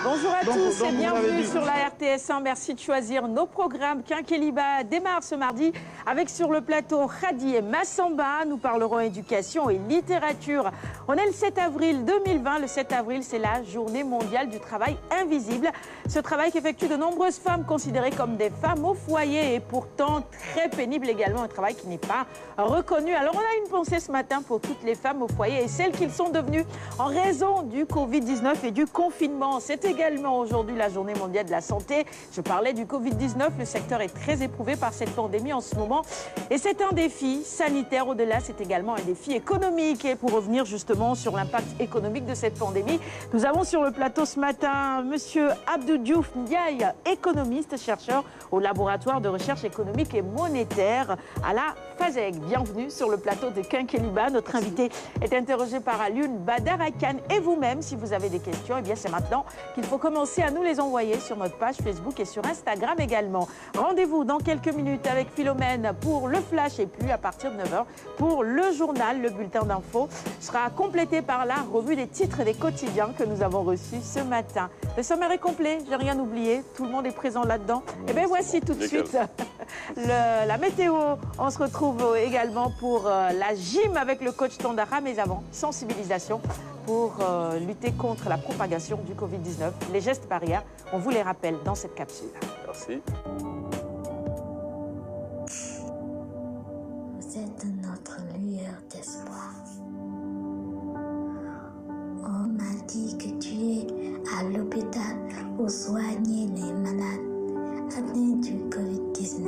Bonjour à tous et bienvenue sur la RTS1. Merci de choisir nos programmes. Quinqueliba démarre ce mardi avec sur le plateau Khadi et Massamba. Nous parlerons éducation et littérature. On est le 7 avril 2020. Le 7 avril, c'est la journée mondiale du travail invisible. Ce travail qu'effectuent de nombreuses femmes considérées comme des femmes au foyer et pourtant très pénible également. Un travail qui n'est pas reconnu. Alors on a une pensée ce matin pour toutes les femmes au foyer et celles qu'ils sont devenues en raison du Covid-19 et du confinement. C'est également aujourd'hui la journée mondiale de la santé. Je parlais du Covid-19, le secteur est très éprouvé par cette pandémie en ce moment. Et c'est un défi sanitaire. Au-delà, c'est également un défi économique. Et pour revenir justement sur l'impact économique de cette pandémie, nous avons sur le plateau ce matin Monsieur Abdou Diouf Ndiaye, économiste, chercheur au laboratoire de recherche économique et monétaire à la FASEG. Bienvenue sur le plateau de Quinqueliba. Notre invité est interrogé par Alioune Badarakan. Et vous-même, si vous avez des questions, eh bien c'est maintenant qu'il faut commencer à nous les envoyer sur notre page Facebook et sur Instagram également. Rendez-vous dans quelques minutes avec Philomène pour le flash et puis à partir de 9h pour le journal. Le bulletin d'info sera complété par la revue des titres des quotidiens que nous avons reçus ce matin. Le sommaire est complet, j'ai rien oublié, tout le monde est présent là-dedans. Et bien voici tout de suite la météo. On se retrouve également pour la gym avec le coach Tandara, mais avant, sensibilisation pour lutter contre la propagation du Covid-19. Les gestes barrières, on vous les rappelle dans cette capsule. Merci. Vous êtes notre lueur d'espoir. On m'a dit que tu es à l'hôpital pour soigner les malades atteints du Covid-19.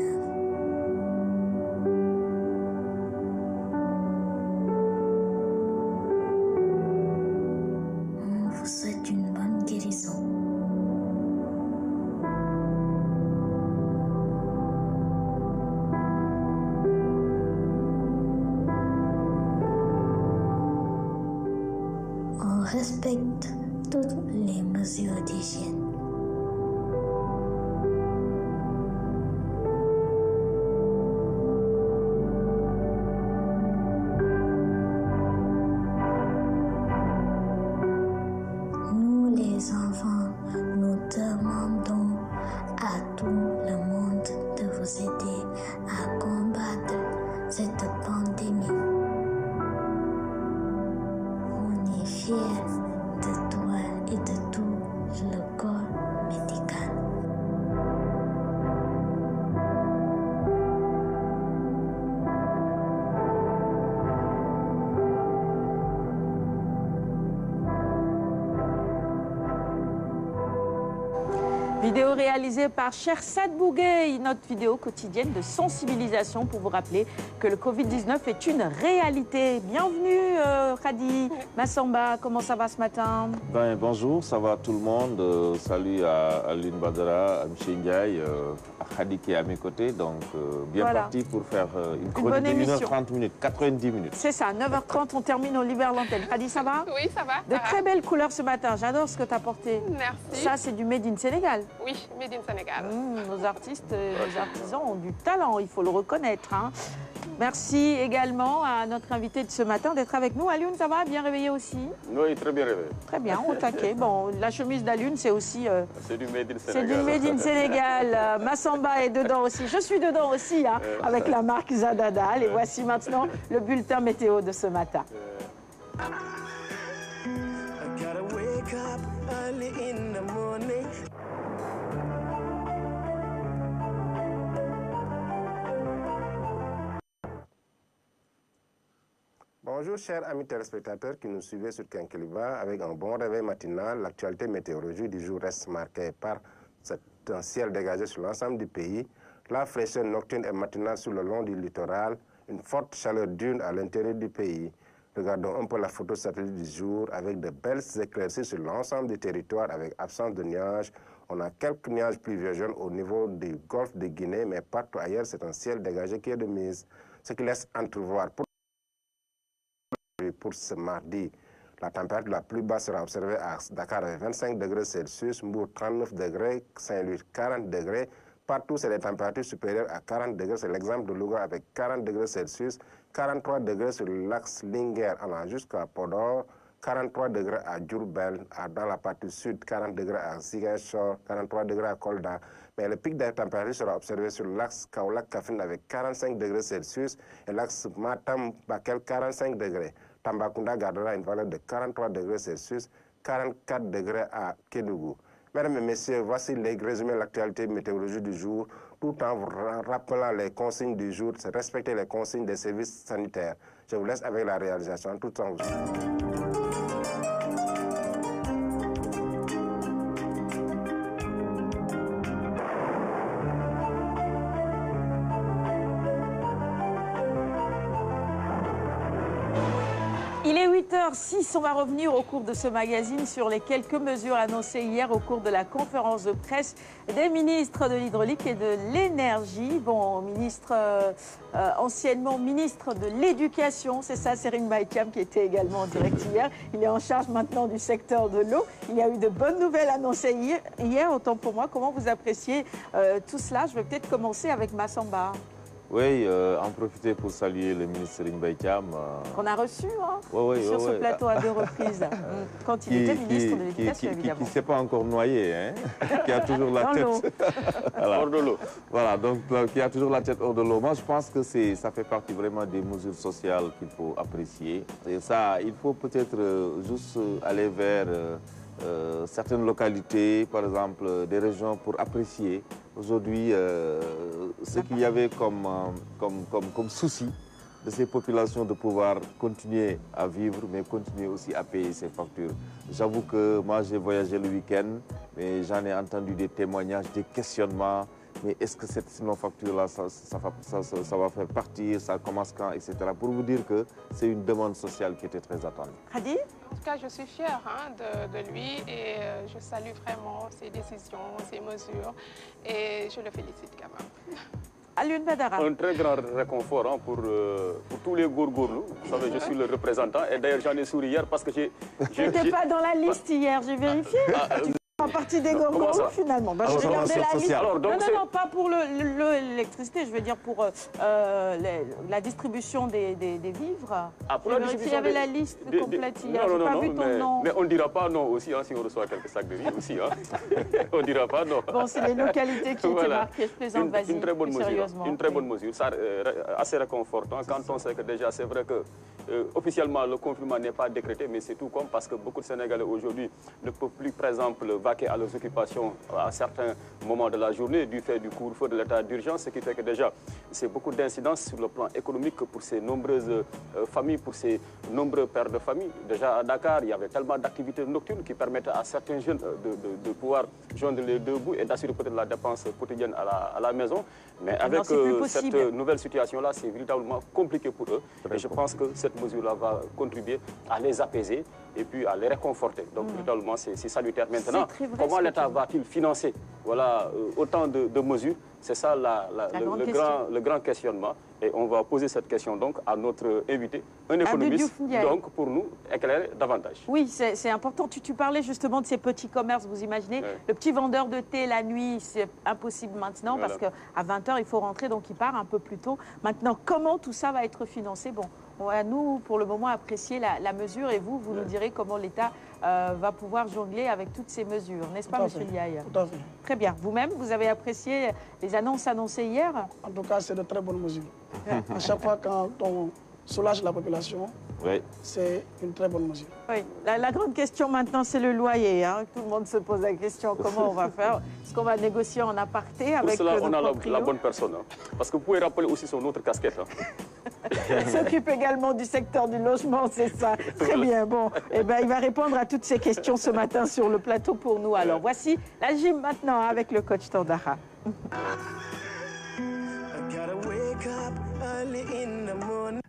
On vous souhaite une bonne guérison. On respecte toutes les mesures d'hygiène. Nous les enfants, nous demandons à tout le monde de vous aider à combattre cette pandémie. On est fiers de toi et de tout le corps médical. Vidéo réalisée par Chersad Bouguey, notre vidéo quotidienne de sensibilisation pour vous rappeler que le Covid-19 est une réalité. Bienvenue Khadi, Massamba, comment ça va ce matin? Ben, bonjour, ça va tout le monde. Salut à Alioune Badara, à M. Ndiaye, à Khadi qui est à mes côtés. Donc, bien Voilà. parti pour faire une chronique de 1h30 minutes, 90 minutes. C'est ça, 9h30, on termine, on libère l'antenne. Khadi, ça va? Oui, ça va. De très belles couleurs ce matin, j'adore ce que tu as porté. Merci. Ça, c'est du Made in Sénégal. Oui, Made in Sénégal. Nos artistes, nos artisans ont du talent, il faut le reconnaître. Hein. Merci également à notre invité de ce matin d'être avec nous. Alioune, ça va? Bien réveillé aussi? Oui, très bien réveillé. Très bien, au taquet. Bon, la chemise d'Alioune, c'est aussi... C'est du Made in c'est Sénégal. du Made in Sénégal. Massamba est dedans aussi. Je suis dedans aussi, hein, avec la marque Zadada. Et voici maintenant le bulletin météo de ce matin. Bonjour chers amis téléspectateurs qui nous suivez sur Quinqueliba. Avec un bon réveil matinal, l'actualité météorologique du jour reste marquée par un ciel dégagé sur l'ensemble du pays, la fraîcheur nocturne et matinale sur le long du littoral, une forte chaleur diurne à l'intérieur du pays. Regardons un peu la photo satellite du jour avec de belles éclaircies sur l'ensemble du territoire avec absence de nuages. On a quelques nuages pluvieux jaunes au niveau du golfe de Guinée, mais partout ailleurs, c'est un ciel dégagé qui est de mise. Ce qui laisse entrevoir pour ce mardi, la température la plus basse sera observée à Dakar avec 25 degrés Celsius, Mbour 39 degrés, Saint-Louis 40 degrés. Partout, c'est des températures supérieures à 40 degrés. C'est l'exemple de Louga avec 40 degrés Celsius, 43 degrés sur l'axe Linguère allant jusqu'à Podor, 43 degrés à Diourbel, dans la partie sud, 40 degrés à Ziguinchor, 43 degrés à Kolda. Mais le pic de température sera observé sur l'axe Kaolack-Kaffrine avec 45 degrés Celsius et l'axe Matam-Bakel 45 degrés. Tambacounda gardera une valeur de 43 degrés Celsius, 44 degrés à Kédougou. Mesdames et messieurs, voici les résumés de l'actualité météorologique du jour, tout en vous rappelant les consignes du jour, c'est respecter les consignes des services sanitaires. Je vous laisse avec la réalisation, tout en vous. Il est 8h06, on va revenir au cours de ce magazine sur les quelques mesures annoncées hier au cours de la conférence de presse des ministres de l'Hydraulique et de l'Énergie. Bon, anciennement ministre de l'Éducation, c'est ça, Serine Maïkiam, qui était également en direct hier. Il est en charge maintenant du secteur de l'eau. Il y a eu de bonnes nouvelles annoncées hier, autant pour moi. Comment vous appréciez tout cela? Je vais peut-être commencer avec Massamba. Oui, en profiter pour saluer le ministre Serine Maïkiam. Qu'on a reçu sur ce plateau à 2 reprises, quand il était ministre de l'Éducation, évidemment. Qui ne s'est pas encore noyé, hein, qui a toujours la tête hors de l'eau. Voilà, donc qui a toujours la tête hors de l'eau. Moi, je pense que ça fait partie vraiment des mesures sociales qu'il faut apprécier. Et ça, il faut peut-être juste aller vers certaines localités, par exemple des régions, pour apprécier aujourd'hui ce qu'il y avait comme souci de ces populations de pouvoir continuer à vivre, mais continuer aussi à payer ces factures. J'avoue que moi, j'ai voyagé le week-end, mais j'en ai entendu des témoignages, des questionnements. Mais est-ce que cette facture-là, ça va faire partir, ça commence quand, etc. Pour vous dire que c'est une demande sociale qui était très attendue. Hadi ? En tout cas, je suis fière de lui et je salue vraiment ses décisions, ses mesures et je le félicite quand même. Alioune Badara. Un très grand réconfort pour tous les gourgourlous. Vous savez, je suis le représentant et d'ailleurs j'en ai souri hier parce que j'ai... Tu n'étais pas dans la liste hier, j'ai vérifié. En partie des gourgourous finalement. Bah, je regardais la liste. Alors, donc non, pas pour l'électricité, je veux dire pour la distribution des vivres. Pour la il y avait la liste complète hier. Non, pas vu ton nom. Mais on ne dira pas non aussi si on reçoit quelques sacs de riz aussi. On ne dira pas non. Bon, c'est les localités qui étaient marquées. Je plaisante, vas-y. Une très bonne mesure. Sérieusement. Une très bonne mesure. Ça, assez réconfortant quand on sait que déjà c'est vrai que officiellement le confinement n'est pas décrété, mais c'est tout comme parce que beaucoup de Sénégalais aujourd'hui ne peuvent plus, par exemple, vaquer à leurs occupations à certains moments de la journée du fait du couvre-feu de l'état d'urgence, ce qui fait que déjà c'est beaucoup d'incidences sur le plan économique pour ces nombreuses familles, pour ces nombreux pères de famille. Déjà à Dakar, il y avait tellement d'activités nocturnes qui permettaient à certains jeunes de pouvoir joindre les deux bouts et d'assurer peut-être la dépense quotidienne à la maison. Mais avec cette nouvelle situation-là, c'est véritablement compliqué pour eux. Et je pense que cette mesure-là va contribuer à les apaiser et puis à les réconforter. Donc véritablement, c'est salutaire. Maintenant, comment l'État va-t-il financer autant de mesures? C'est ça le grand questionnement. Et on va poser cette question donc à notre invité, un économiste, donc pour nous éclairer davantage. Oui, c'est important. Tu parlais justement de ces petits commerces, vous imaginez. Le petit vendeur de thé la nuit, c'est impossible maintenant parce qu'à 20h, il faut rentrer, donc il part un peu plus tôt. Maintenant, comment tout ça va être financé? Bon, on va nous, pour le moment, apprécier la mesure et vous nous direz comment l'État va pouvoir jongler avec toutes ces mesures. N'est-ce pas, M. Ndiaye? Tout à fait. Très bien. Vous-même, vous avez apprécié les annonces annoncées hier? En tout cas, c'est de très bonnes mesures. À chaque fois quand on soulage la population, c'est une très bonne mesure. Oui. La grande question maintenant, c'est le loyer. Hein. Tout le monde se pose la question, comment on va faire? Est-ce qu'on va négocier en aparté avec pour cela, on a la bonne personne. Hein. Parce que vous pouvez rappeler aussi son autre casquette. Hein. Il s'occupe également du secteur du logement, c'est ça. Très bien. Bon, eh ben, il va répondre à toutes ces questions ce matin sur le plateau pour nous. Alors, voici la gym maintenant avec le coach Tandara.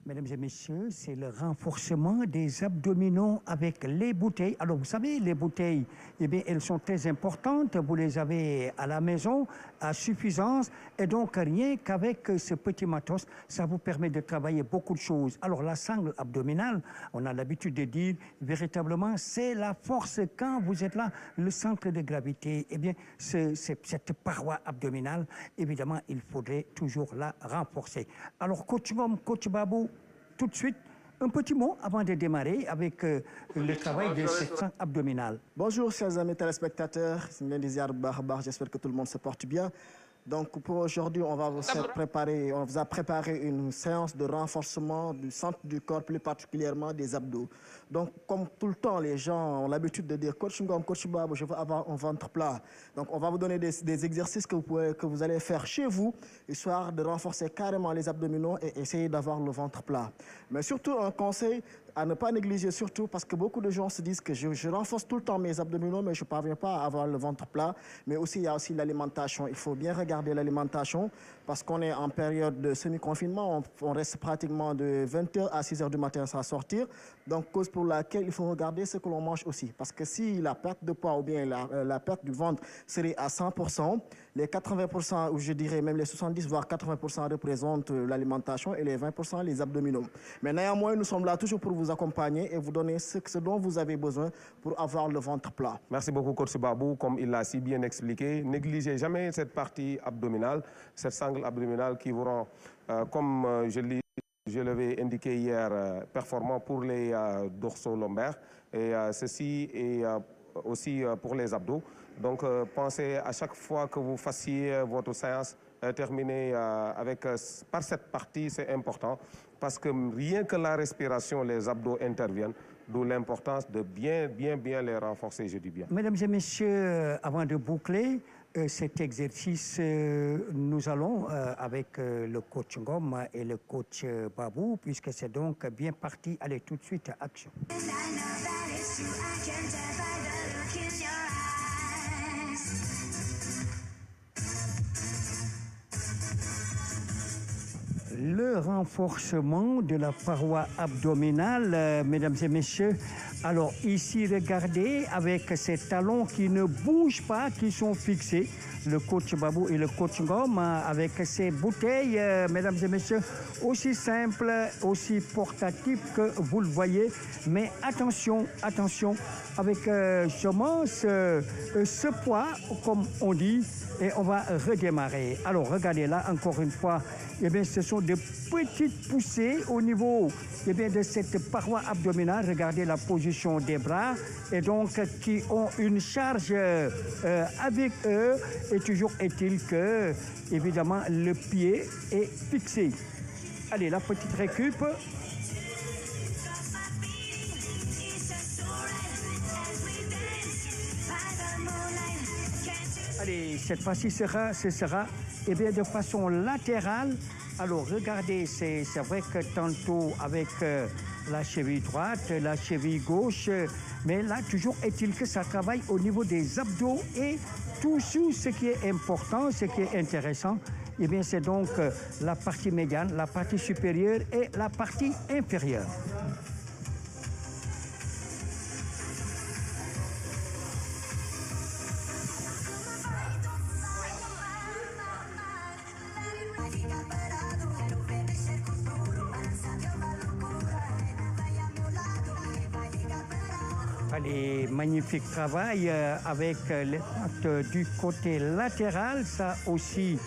Mesdames et messieurs, c'est le renforcement des abdominaux avec les bouteilles. Alors, vous savez, les bouteilles, eh bien, elles sont très importantes. Vous les avez à la maison à suffisance. Et donc, rien qu'avec ce petit matos, ça vous permet de travailler beaucoup de choses. Alors, la sangle abdominale, on a l'habitude de dire, véritablement, c'est la force. Quand vous êtes là, le centre de gravité, eh bien, cette paroi abdominale, évidemment, il faudrait toujours la renforcer. Alors, coach Mom, coach Babou, tout de suite, un petit mot avant de démarrer avec le travail de section abdominale. Bonjour chers amis téléspectateurs, j'espère que tout le monde se porte bien. Donc pour aujourd'hui, on vous a préparé une séance de renforcement du centre du corps, plus particulièrement des abdos. Donc comme tout le temps, les gens ont l'habitude de dire « Coach Ngom, Coach Babou, je veux avoir un ventre plat ». Donc on va vous donner des exercices que vous allez faire chez vous, histoire de renforcer carrément les abdominaux et essayer d'avoir le ventre plat. Mais surtout un conseil, à ne pas négliger surtout parce que beaucoup de gens se disent que je renforce tout le temps mes abdominaux mais je ne parviens pas à avoir le ventre plat. Mais aussi il y a aussi l'alimentation. Il faut bien regarder l'alimentation parce qu'on est en période de semi-confinement. On reste pratiquement de 20h à 6h du matin sans sortir. Donc cause pour laquelle il faut regarder ce que l'on mange aussi. Parce que si la perte de poids ou bien la perte du ventre serait à 100%, les 80% ou je dirais même les 70 voire 80% représentent l'alimentation et les 20% les abdominaux. Mais néanmoins nous sommes là toujours pour vous accompagner et vous donner ce dont vous avez besoin pour avoir le ventre plat. Merci beaucoup, Coach Babou. Comme il l'a si bien expliqué, négligez jamais cette partie abdominale, cette sangle abdominale qui vous rend, comme je l'avais indiqué hier, performant pour les dorsaux lombaires. Et ceci est aussi pour les abdos. Donc, pensez à chaque fois que vous fassiez votre séance, terminer par cette partie, c'est important. Parce que rien que la respiration, les abdos interviennent, d'où l'importance de bien les renforcer, je dis bien. Mesdames et messieurs, avant de boucler cet exercice, nous allons avec le coach Ngom et le coach Babou, puisque c'est donc bien parti. Allez, tout de suite, action. Le renforcement de la paroi abdominale, mesdames et messieurs. Alors ici, regardez, avec ces talons qui ne bougent pas, qui sont fixés, le coach Babou et le coach Ngom, avec ces bouteilles, mesdames et messieurs, aussi simples, aussi portatives que vous le voyez. Mais attention, attention, avec justement ce poids, comme on dit, et on va redémarrer. Alors regardez là, encore une fois, eh bien, ce sont des petites poussées au niveau de cette paroi abdominale. Regardez la position des bras et donc qui ont une charge avec eux. Et toujours est-il que, évidemment, le pied est fixé. Allez, la petite récup. Allez, cette fois-ci, ce sera de façon latérale. Alors, regardez, c'est vrai que tantôt avec la cheville droite, la cheville gauche, mais là, toujours est-il que ça travaille au niveau des abdos et tout ce qui est important, ce qui est intéressant, eh bien, c'est donc la partie médiane, la partie supérieure et la partie inférieure. Allez, magnifique travail avec les pattes du côté latéral. Ça aussi,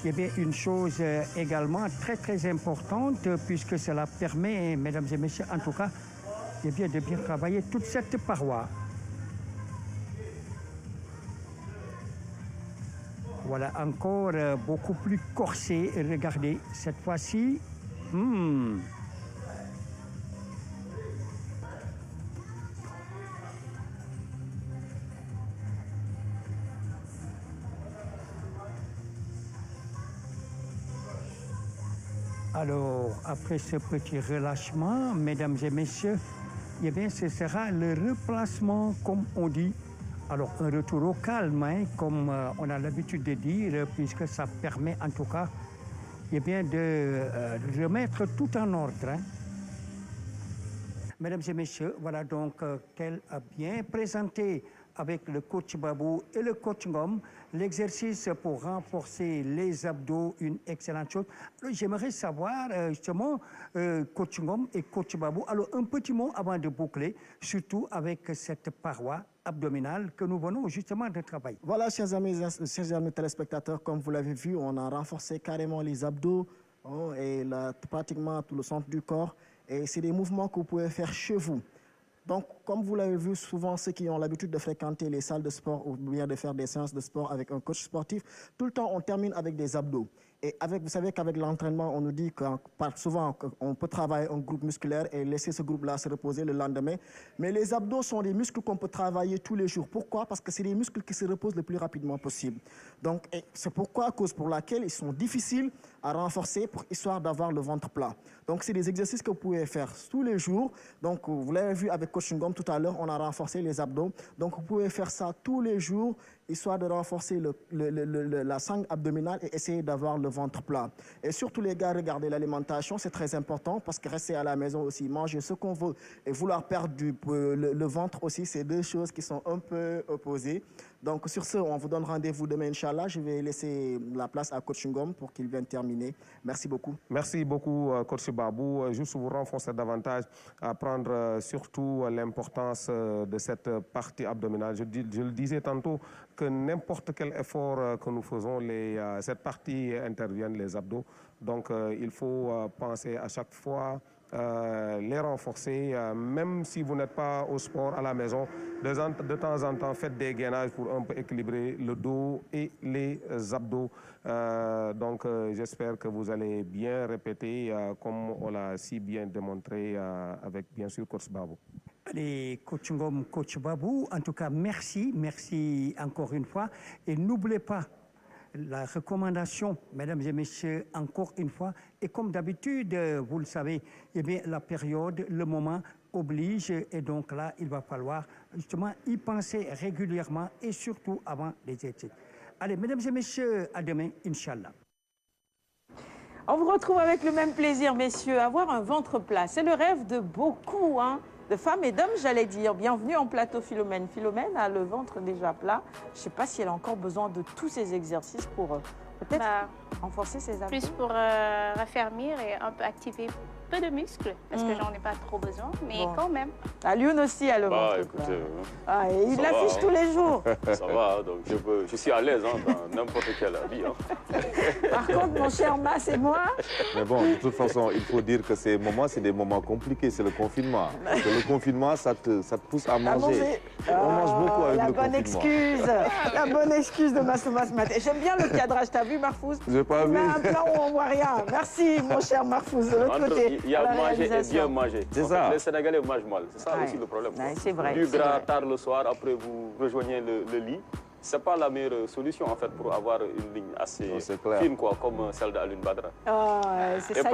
eh bien, une chose également très importante puisque cela permet, mesdames et messieurs, en tout cas, eh bien, de bien travailler toute cette paroi. Voilà, encore beaucoup plus corsé. Regardez, cette fois-ci. Alors, après ce petit relâchement, mesdames et messieurs, eh bien, ce sera le replacement, comme on dit. Alors, un retour au calme, hein, comme on a l'habitude de dire, puisque ça permet en tout cas, eh bien, de remettre tout en ordre. Hein. Mesdames et messieurs, voilà donc qu'elle a bien présenté avec le coach Babou et le coach Ngom l'exercice pour renforcer les abdos, une excellente chose. J'aimerais savoir justement, coach Ngom et coach Babou, alors un petit mot avant de boucler, surtout avec cette paroi abdominale que nous venons justement de travailler. Voilà, chers amis téléspectateurs, comme vous l'avez vu, on a renforcé carrément les abdos et pratiquement tout le centre du corps. Et c'est des mouvements que vous pouvez faire chez vous. Donc, comme vous l'avez vu souvent, ceux qui ont l'habitude de fréquenter les salles de sport ou bien de faire des séances de sport avec un coach sportif, tout le temps, on termine avec des abdos. Et vous savez qu'avec l'entraînement, on nous dit que souvent, on peut travailler un groupe musculaire et laisser ce groupe-là se reposer le lendemain. Mais les abdos sont des muscles qu'on peut travailler tous les jours. Pourquoi? Parce que c'est des muscles qui se reposent le plus rapidement possible. Donc, c'est pourquoi, cause pour laquelle ils sont difficiles à renforcer histoire d'avoir le ventre plat. Donc, c'est des exercices que vous pouvez faire tous les jours. Donc, vous l'avez vu avec Coach Ngom tout à l'heure, on a renforcé les abdos. Donc, vous pouvez faire ça tous les jours, histoire de renforcer la sangle abdominale et essayer d'avoir le ventre plat. Et surtout, les gars, regardez l'alimentation, c'est très important parce que rester à la maison aussi, manger ce qu'on veut et vouloir perdre le ventre aussi, c'est deux choses qui sont un peu opposées. Donc, sur ce, on vous donne rendez-vous demain, Inch'Allah. Je vais laisser la place à Coach Ngom pour qu'il vienne terminer. Merci beaucoup. Merci beaucoup, Coach Babou. Juste vous renforcer davantage à prendre surtout l'importance de cette partie abdominale. Je le disais tantôt que n'importe quel effort que nous faisons, cette partie intervient, les abdos. Donc, il faut penser à chaque fois les renforcer, même si vous n'êtes pas au sport à la maison. De temps en temps, faites des gainages pour un peu équilibrer le dos et les abdos. Donc, j'espère que vous allez bien répéter, comme on l'a si bien démontré avec, bien sûr, Coach Babou. Allez, Coach Ngom, Coach Babou, en tout cas, merci encore une fois. Et n'oubliez pas, la recommandation, mesdames et messieurs, encore une fois, et comme d'habitude, vous le savez, eh bien, la période, le moment oblige, et donc là, il va falloir justement y penser régulièrement et surtout avant les études. Allez, mesdames et messieurs, à demain, Inch'Allah. On vous retrouve avec le même plaisir, messieurs, avoir un ventre plat. C'est le rêve de beaucoup, hein, de femmes et d'hommes, j'allais dire. Bienvenue en plateau, Philomène. Philomène a le ventre déjà plat. Je ne sais pas si elle a encore besoin de tous ces exercices pour peut-être renforcer ses abdos. Plus pour raffermir et un peu activer peu de muscles, parce que j'en ai pas trop besoin, mais quand même. Ah, Lyon aussi a le ventre plat. Et il l'affiche tous les jours. Ça va, donc je suis à l'aise dans n'importe quel habit. Par contre, mon cher Mas et moi... Mais bon, de toute façon, il faut dire que ces moments, c'est des moments compliqués, c'est le confinement. Le confinement, ça te pousse à manger. On mange beaucoup avec le confinement. La bonne excuse de Massouma ce matin. J'aime bien le cadrage, t'as vu Marfouz? J'ai pas vu. Il met un plan où on voit rien. Merci, mon cher Marfouz, de l'autre côté. Il y a manger et bien manger. C'est ça. Les Sénégalais mangent mal. C'est ça aussi le problème. C'est vrai. Du gras tard le soir, après vous rejoignez le lit. Ce n'est pas la meilleure solution en fait pour avoir une ligne assez fine quoi, comme celle d'Alun Badra. C'est ça,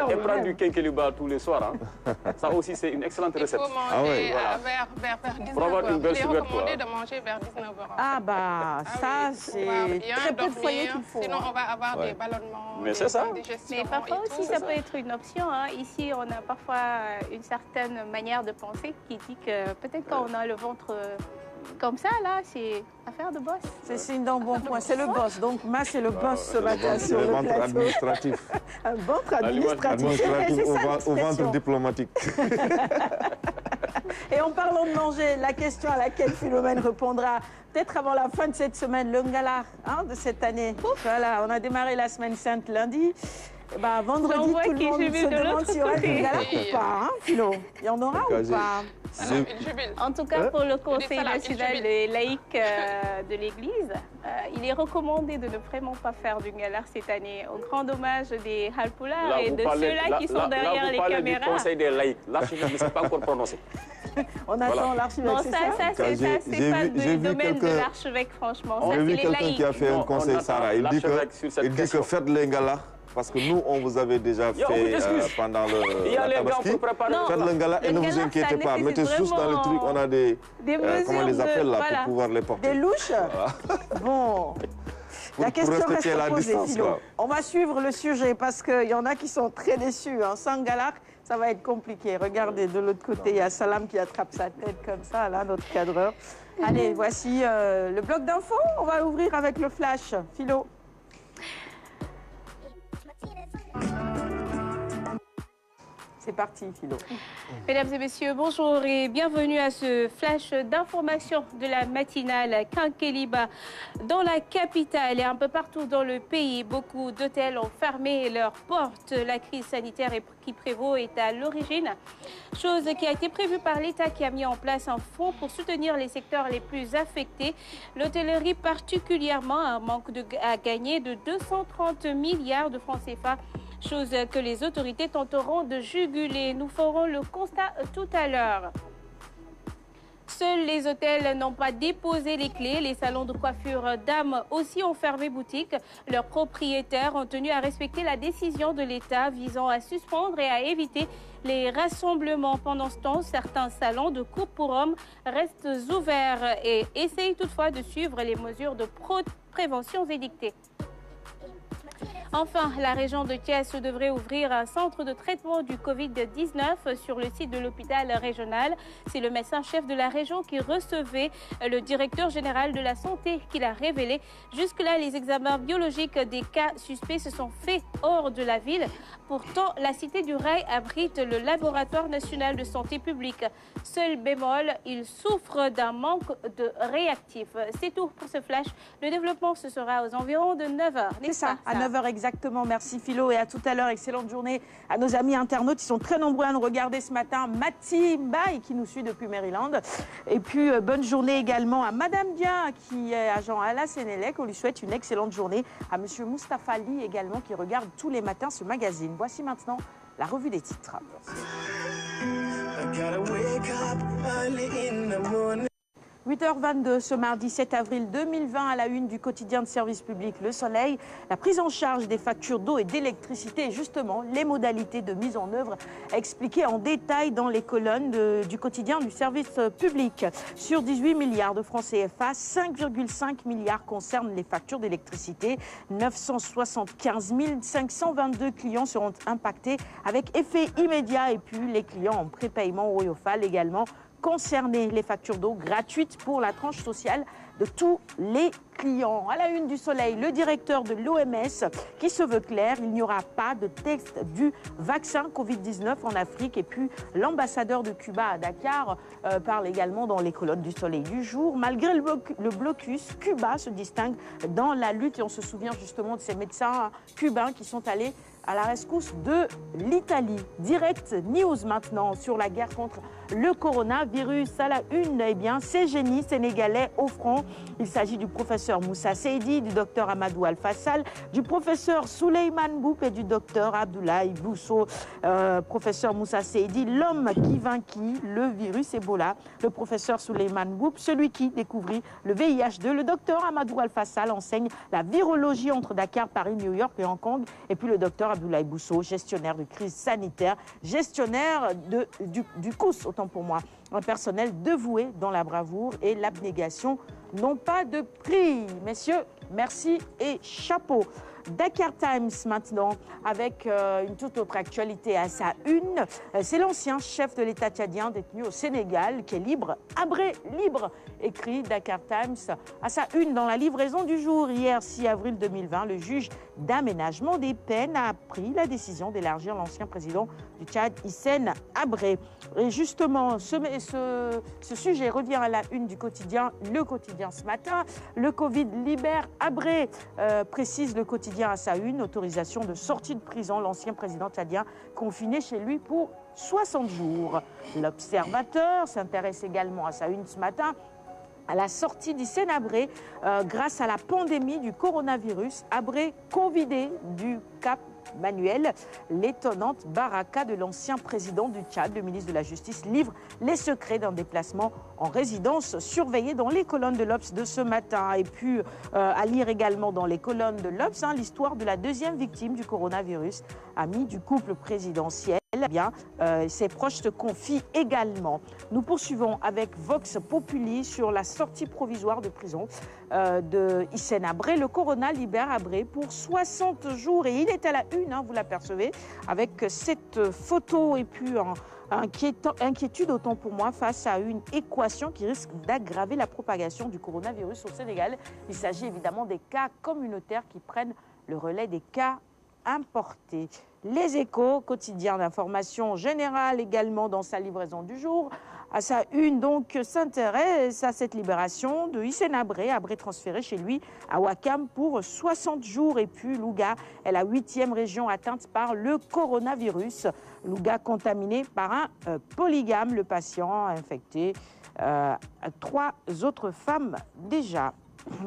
et prendre du quinqueliba tous les soirs. Hein. Ça aussi, c'est une excellente recette. Il faut manger vers 19h. Pour avoir une belle silhouette. Il est recommandé de manger vers 19h. Ah bah, ça c'est très peu de foyers qu'il faut. Sinon, on va avoir des ballonnements. Mais c'est ça. Mais parfois aussi, ça peut être une option. Hein. Ici, on a parfois une certaine manière de penser qui dit que peut-être quand on a le ventre... comme ça, là, c'est affaire de boss. C'est signe d'un bon point. C'est le boss. Donc, Mas, c'est le boss ce matin sur le ventre plateau. Administratif. Un ventre administratif. Au ventre diplomatique. Et en parlant de manger, la question à laquelle Philomène répondra peut-être avant la fin de cette semaine, le ngala de cette année. Voilà, on a démarré la semaine sainte lundi. Bah, vendredi, tout le monde se demande s'il y aura du ngala ou pas, hein, Philo? Il y en aura ou pas? En tout cas, pour le Conseil national laïque de l'Église, il est recommandé de ne vraiment pas faire du ngala cette année, au grand dommage des Halpulaars et de ceux-là qui sont derrière les caméras. Là, vous parlez du Conseil des laïcs. L'archevêque ne s'est pas encore prononcé. On attend l'archevêque, c'est ça? C'est pas du domaine de l'archevêque, franchement. J'ai vu quelqu'un qui a fait un conseil, Sarah. Il dit que faites les ngalas. Parce que nous, on vous avait déjà fait pendant la Tabaski. Faites le ngala et ne vous inquiétez pas. Mettez tous dans le truc, on a des comment on les appelle là, pour pouvoir les porter. Des louches. Bon. La question reste posée, Philo. On va suivre le sujet parce qu'il y en a qui sont très déçus. Sans ngala, ça va être compliqué. Regardez, de l'autre côté, il y a Salam qui attrape sa tête comme ça, là, notre cadreur. Allez, voici le bloc d'infos. On va l'ouvrir avec le flash. Philo. C'est parti, Philo. Mesdames et messieurs, bonjour et bienvenue à ce flash d'information de la matinale Quinqueliba. Dans la capitale et un peu partout dans le pays, beaucoup d'hôtels ont fermé leurs portes. La crise sanitaire qui prévaut est à l'origine, chose qui a été prévue par l'État qui a mis en place un fonds pour soutenir les secteurs les plus affectés. L'hôtellerie particulièrement a un manque à gagner de 230 milliards de francs CFA. Chose que les autorités tenteront de juguler. Nous ferons le constat tout à l'heure. Seuls les hôtels n'ont pas déposé les clés. Les salons de coiffure dames aussi ont fermé boutique. Leurs propriétaires ont tenu à respecter la décision de l'État visant à suspendre et à éviter les rassemblements. Pendant ce temps, certains salons de coupe pour hommes restent ouverts et essayent toutefois de suivre les mesures de prévention édictées. Enfin, la région de Thiès devrait ouvrir un centre de traitement du Covid-19 sur le site de l'hôpital régional. C'est le médecin-chef de la région qui recevait le directeur général de la santé qui l'a révélé. Jusque-là, les examens biologiques des cas suspects se sont faits hors de la ville. Pourtant, la cité du Rail abrite le laboratoire national de santé publique. Seul bémol, il souffre d'un manque de réactifs. C'est tout pour ce flash. Le développement, ce sera aux environs de 9h. C'est ça, à 9h exactement. Merci Philo et à tout à l'heure. Excellente journée à nos amis internautes. Ils sont très nombreux à nous regarder ce matin. Mati Mbaye qui nous suit depuis Maryland. Et puis bonne journée également à Madame Dia qui est agent à la Sénélec. On lui souhaite une excellente journée. À Monsieur Moustapha Ali également qui regarde tous les matins ce magazine. Voici maintenant la revue des titres. 8h22 ce mardi 7 avril 2020 à la une du quotidien de service public Le Soleil. La prise en charge des factures d'eau et d'électricité et justement les modalités de mise en œuvre expliquées en détail dans les colonnes du quotidien du service public. Sur 18 milliards de francs CFA, 5,5 milliards concernent les factures d'électricité. 975 522 clients seront impactés avec effet immédiat et puis les clients en prépaiement au Oyofal également concernés. Les factures d'eau gratuites pour la tranche sociale de tous les clients. À la une du Soleil, le directeur de l'OMS qui se veut clair, il n'y aura pas de test du vaccin Covid-19 en Afrique. Et puis l'ambassadeur de Cuba à Dakar parle également dans les colonnes du Soleil du jour. Malgré le blocus, Cuba se distingue dans la lutte et on se souvient justement de ces médecins cubains qui sont allés à la rescousse de l'Italie. Direct News maintenant sur la guerre contre le coronavirus. À la une, eh bien, ces génies sénégalais au front. Il s'agit du professeur Moussa Seydi, du docteur Amadou Al-Fassal, du professeur Souleymane Mboup et du docteur Abdoulaye Bousso. Professeur Moussa Seydi, l'homme qui vainquit le virus Ebola. Le professeur Souleymane Mboup, celui qui découvrit le VIH2. Le docteur Amadou Al-Fassal enseigne la virologie entre Dakar, Paris, New York et Hong Kong. Et puis le docteur Abdoulaye Bousso, gestionnaire de crise sanitaire, gestionnaire du COUS, autant pour moi. Un personnel dévoué dans la bravoure et l'abnégation n'ont pas de prix. Messieurs, merci et chapeau. Dakar Times maintenant, avec une toute autre actualité à sa une. C'est l'ancien chef de l'État tchadien détenu au Sénégal qui est libre, Habré libre, écrit Dakar Times à sa une dans la livraison du jour. Hier 6 avril 2020, le juge d'aménagement des peines a pris la décision d'élargir l'ancien président du Tchad, Hissène Habré. Et justement, ce sujet revient à la une du quotidien, le quotidien ce matin. Le Covid libère Habré, précise le quotidien à sa une, autorisation de sortie de prison, l'ancien président tchadien confiné chez lui pour 60 jours. L'Observateur s'intéresse également à sa une ce matin à la sortie d'Hissène Habré grâce à la pandémie du coronavirus. Habré convidé du Cap Manuel, l'étonnante baraka de l'ancien président du Tchad. Le ministre de la Justice livre les secrets d'un déplacement en résidence surveillé dans les colonnes de l'Obs de ce matin. Et puis à lire également dans les colonnes de l'Obs l'histoire de la deuxième victime du coronavirus, amie du couple présidentiel. Eh bien, ses proches se confient également. Nous poursuivons avec Vox Populi sur la sortie provisoire de prison de Hissène Habré. Le corona libère Habré pour 60 jours et il est à la une, vous l'apercevez, avec cette photo et puis inquiétude autant pour moi face à une équation qui risque d'aggraver la propagation du coronavirus au Sénégal. Il s'agit évidemment des cas communautaires qui prennent le relais des cas importés. Les Échos, quotidien d'information générale également dans sa livraison du jour. À sa une, donc, s'intéresse à cette libération de Hissène Habré transféré chez lui à Ouakam pour 60 jours. Et puis Louga est la 8e région atteinte par le coronavirus. Louga contaminé par un polygame. Le patient infecté 3 autres femmes déjà.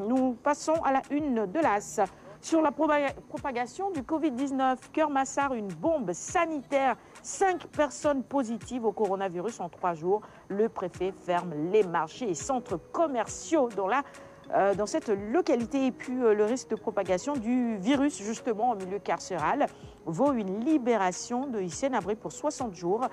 Nous passons à la une de l'As. Sur la propagation du Covid-19, Keur-Massar, une bombe sanitaire, 5 personnes positives au coronavirus en 3 jours. Le préfet ferme les marchés et centres commerciaux dans cette localité. Et puis le risque de propagation du virus justement en milieu carcéral vaut une libération de Hissène Habré pour 60 jours.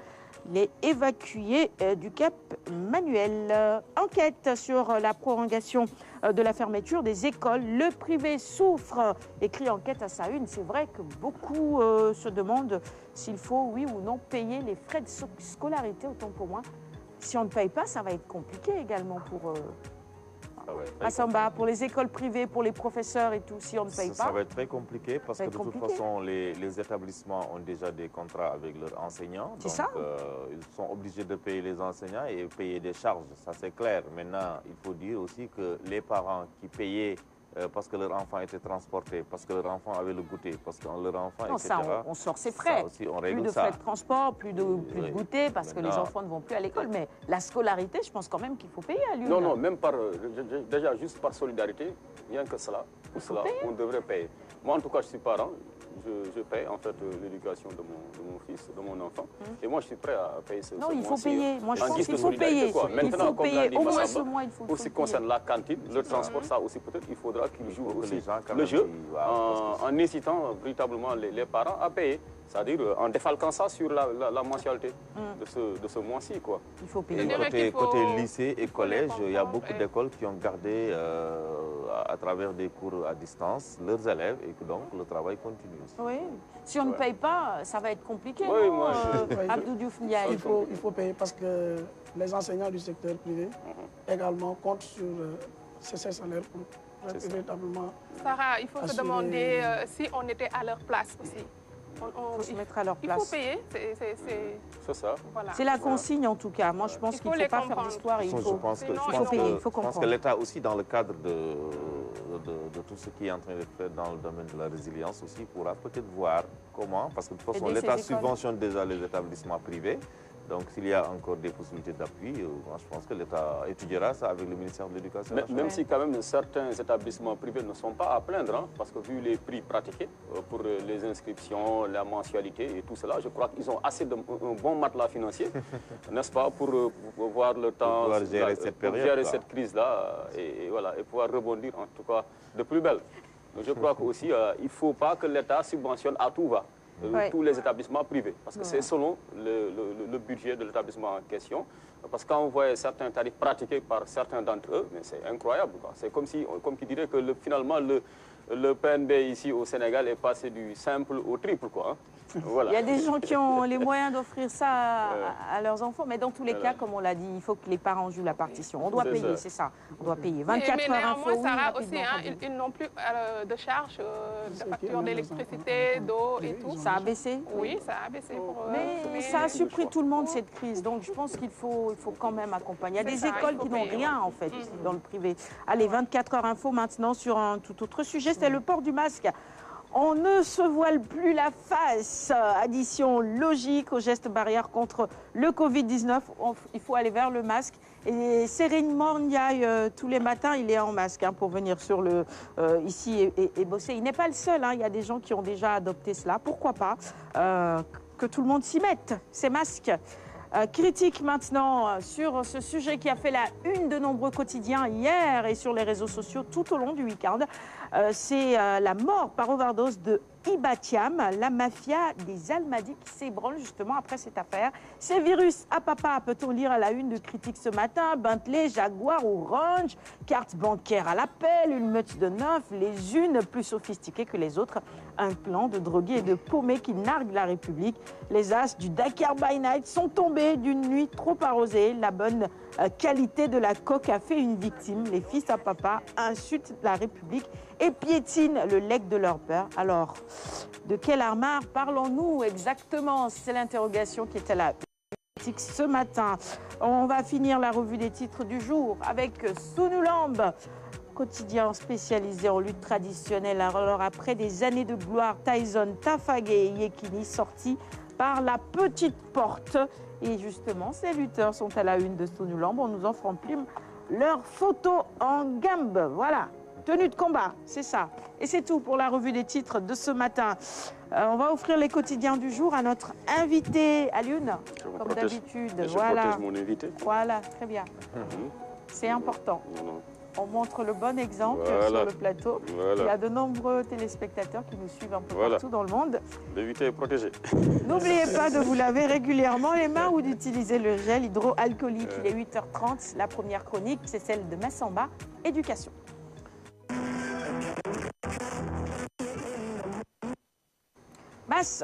Il est évacué du Cap Manuel. Enquête sur la prolongation de la fermeture des écoles. Le privé souffre, écrit Enquête à sa une. C'est vrai que beaucoup se demandent s'il faut, oui ou non, payer les frais de scolarité, autant pour moi. Si on ne paye pas, ça va être compliqué également pour Massamba, pour les écoles privées, pour les professeurs et tout, si on ne paye pas. Ça va être très compliqué parce que de toute façon, les établissements ont déjà des contrats avec leurs enseignants. C'est ça. Ils sont obligés de payer les enseignants et payer des charges, ça c'est clair. Maintenant, il faut dire aussi que les parents qui payaient parce que leur enfant était transporté, parce que leur enfant avait le goûter, parce que leur enfant, non, etc. Ça, on sort ses frais. Ça aussi, on règle plus de frais de transport, plus de goûter, parce que les enfants ne vont plus à l'école. Mais la scolarité, je pense quand même qu'il faut payer à lui. Non, non, même déjà juste par solidarité, rien que cela, pour cela, on devrait payer. Moi, en tout cas, je suis parent. Je paye en fait l'éducation de mon fils, de mon enfant. Et moi, je suis prêt à payer ce mois-ci. Non, il faut payer. Moi, je pense qu'il faut payer. Maintenant, comme l'a dit Massamba, pour ce qui concerne la cantine, le transport, ça aussi peut-être, il faudra qu'ils jouent aussi le jeu en incitant véritablement les parents à payer. C'est-à-dire en défalquant ça sur la mensualité de ce mois-ci. Il faut payer. Et côté lycée et collège, il y a beaucoup d'écoles qui ont gardé à travers des cours à distance leurs élèves et que donc le travail continue. Oui. Si on ne paye pas, ça va être compliqué. Oui, moi, Abdou Diouf Ndiaye. Il faut payer parce que les enseignants du secteur privé également comptent sur ces salaires pour véritablement. Sarah, il faut se demander si on était à leur place aussi. Il faut se mettre à leur place. Il faut payer, c'est ça. Voilà. C'est la consigne en tout cas. Moi, je pense qu'il ne faut pas faire d'histoire. Il faut payer, il faut comprendre. Je pense que l'État aussi, dans le cadre de tout ce qui est en train d'être fait dans le domaine de la résilience aussi, pourra peut-être voir comment, parce que de toute façon, l'État subventionne déjà les établissements privés. Donc, s'il y a encore des possibilités d'appui, moi, je pense que l'État étudiera ça avec le ministère de l'Éducation. Même si quand même certains établissements privés ne sont pas à plaindre, parce que vu les prix pratiqués pour les inscriptions, la mensualité et tout cela, je crois qu'ils ont assez un bon matelas financier, n'est-ce pas, pour voir le temps, pour gérer cette période, gérer cette crise-là et pouvoir rebondir en tout cas de plus belle. Donc, je crois qu'aussi, il ne faut pas que l'État subventionne à tout va. Tous les établissements privés, parce que c'est selon le budget de l'établissement en question. Parce que quand on voit certains tarifs pratiqués par certains d'entre eux, c'est incroyable. C'est comme qui dirait que finalement le PNB ici au Sénégal est passé du simple au triple. Voilà. Il y a des gens qui ont les moyens d'offrir ça à leurs enfants, mais dans tous les cas, comme on l'a dit, il faut que les parents jouent la partition. On doit payer, c'est ça. On doit payer. 24 heures info, oui, Sarah aussi, ils n'ont plus de charges de facture d'électricité, d'eau et tout. Ça a baissé? Oui, ça a baissé. Mais ça a surpris tout le monde, cette crise. Donc, je pense qu'il faut quand même accompagner. Il y a des écoles qui n'ont rien, en fait, dans le privé. Allez, 24 heures info maintenant sur un tout autre sujet, c'est le port du masque. On ne se voile plus la face. Addition logique aux gestes barrières contre le Covid-19. Il faut aller vers le masque. Et Serigne Ndiaye, tous les matins, il est en masque pour venir sur ici et bosser. Il n'est pas le seul. Il y a des gens qui ont déjà adopté cela. Pourquoi pas que tout le monde s'y mette, ces masques. Critique maintenant sur ce sujet qui a fait la une de nombreux quotidiens hier et sur les réseaux sociaux tout au long du week-end. C'est la mort par overdose de Hiba Thiam, la mafia des Almadies qui s'ébranle justement après cette affaire. Ces virus à papa, peut-on lire à la une de Critique ce matin. Bentley, Jaguar ou Range, carte bancaire à l'appel, une meute de 9, les unes plus sophistiquées que les autres. un clan de drogués et de paumés qui narguent la République. Les as du Dakar by Night sont tombés d'une nuit trop arrosée. La bonne qualité de la coque a fait une victime. Les fils à papa insultent la République et piétinent le legs de leur père. Alors, de quel armard parlons-nous exactement? C'est l'interrogation qui était là ce matin. On va finir la revue des titres du jour avec Sunulamb, quotidien spécialisé en lutte traditionnelle. Alors après des années de gloire, Tyson, Tafage et Yekini sortis par la petite porte. Et justement, ces lutteurs sont à la une de Sunulamb. On nous offre en prime leurs photos en gambe. Voilà, tenue de combat, c'est ça. Et c'est tout pour la revue des titres de ce matin. On va offrir les quotidiens du jour à notre invité, Alioune, comme d'habitude. Voilà. Je protège mon invité. Voilà, très bien. C'est important. On montre le bon exemple sur le plateau. Voilà. Il y a de nombreux téléspectateurs qui nous suivent un peu partout dans le monde. L'invité est protégé. N'oubliez pas de vous laver régulièrement les mains ou d'utiliser le gel hydroalcoolique. Il est 8h30. La première chronique, c'est celle de Massamba, éducation. Basse.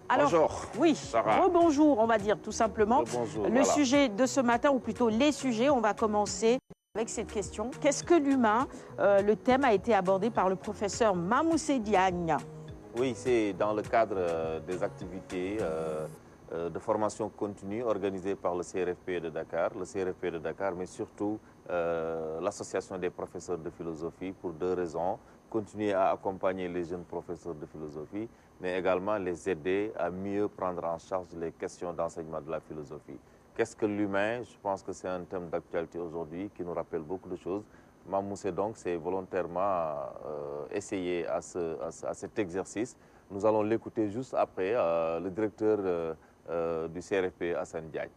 Alors, bonjour. Oui, rebonjour, on va dire tout simplement. Le sujet de ce matin, ou plutôt les sujets, on va commencer avec cette question. Qu'est-ce que l'humain? Le thème a été abordé par le professeur Mamoussé Diagne. Oui, c'est dans le cadre des activités de formation continue organisées par le CRFP de Dakar, mais surtout l'association des professeurs de philosophie pour deux raisons. Continuer à accompagner les jeunes professeurs de philosophie, mais également les aider à mieux prendre en charge les questions d'enseignement de la philosophie. Qu'est-ce que l'humain? Je pense que c'est un thème d'actualité aujourd'hui qui nous rappelle beaucoup de choses. Mamoussé donc s'est volontairement essayé à cet exercice. Nous allons l'écouter juste après, le directeur du CRFP, Hassan Diagne.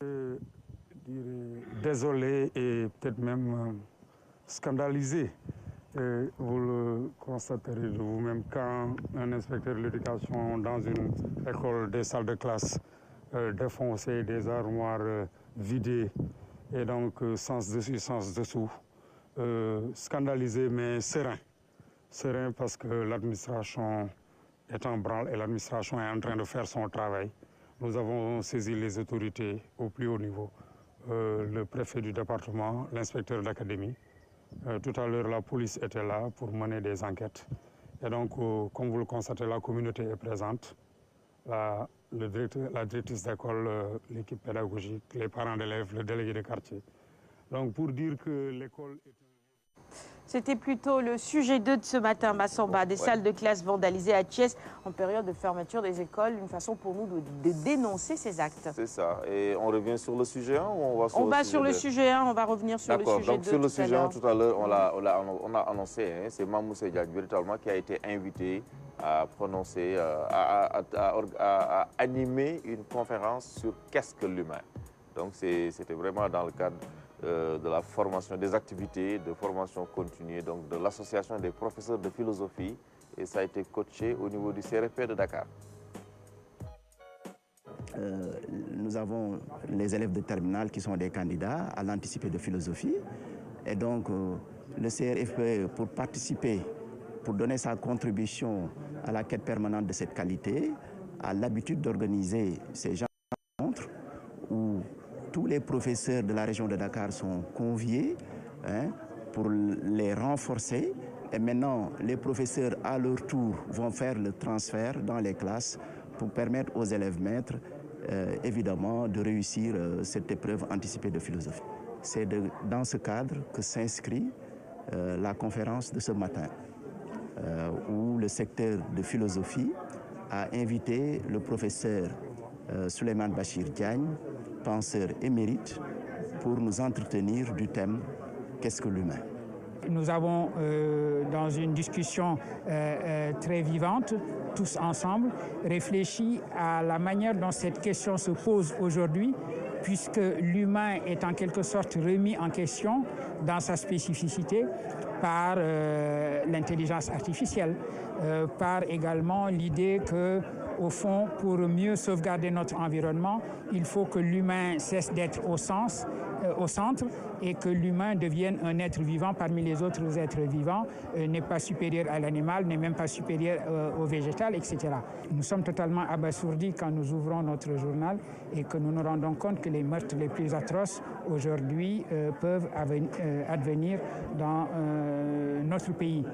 Je dirais désolé et peut-être même scandalisé. Vous le constaterez de vous-même quand un inspecteur de l'éducation dans une école, des salles de classe défoncées, des armoires vidées et donc sens dessus, sens dessous, scandalisé mais serein. Serein parce que l'administration est en branle et l'administration est en train de faire son travail. Nous avons saisi les autorités au plus haut niveau, le préfet du département, l'inspecteur d'académie. Tout à l'heure, la police était là pour mener des enquêtes. Et donc, comme vous le constatez, la communauté est présente. La directrice d'école, l'équipe pédagogique, les parents d'élèves, le délégué de quartier. Donc, pour dire que l'école est... C'était plutôt le sujet 2 de ce matin, Massamba, des salles de classe vandalisées à Thiès en période de fermeture des écoles, une façon pour nous de dénoncer ces actes. C'est ça. Et on revient sur le sujet 1 ou on va sur on le va sujet sur le sujet 1, on va revenir sur le sujet 2. D'accord, donc sur le sujet 1, tout à l'heure, on a annoncé, hein, c'est Mamoussé Diagne véritablement qui a été invité à prononcer, à animer une conférence sur qu'est-ce que l'humain. Donc c'était vraiment dans le cadre de la formation, des activités de formation continue, donc de l'association des professeurs de philosophie, et ça a été coaché au niveau du CRFP de Dakar. Nous avons les élèves de terminale qui sont des candidats à l'anticipé de philosophie, et donc le CRFP, pour participer, pour donner sa contribution à la quête permanente de cette qualité, a l'habitude d'organiser ces genres de rencontres où tous les professeurs de la région de Dakar sont conviés pour les renforcer. Et maintenant, les professeurs, à leur tour, vont faire le transfert dans les classes pour permettre aux élèves maîtres, évidemment, de réussir cette épreuve anticipée de philosophie. C'est dans ce cadre que s'inscrit la conférence de ce matin, où le secteur de philosophie a invité le professeur Souleymane Bachir Diagne, penseur émérite, pour nous entretenir du thème « Qu'est-ce que l'humain ?» Nous avons, dans une discussion très vivante, tous ensemble, réfléchi à la manière dont cette question se pose aujourd'hui, puisque l'humain est en quelque sorte remis en question dans sa spécificité par l'intelligence artificielle, par également l'idée que, au fond, pour mieux sauvegarder notre environnement, il faut que l'humain cesse d'être au sens au centre et que l'humain devienne un être vivant parmi les autres êtres vivants, n'est pas supérieur à l'animal, n'est même pas supérieur au végétal, etc. Nous sommes totalement abasourdis quand nous ouvrons notre journal et que nous nous rendons compte que les meurtres les plus atroces aujourd'hui peuvent advenir dans notre pays.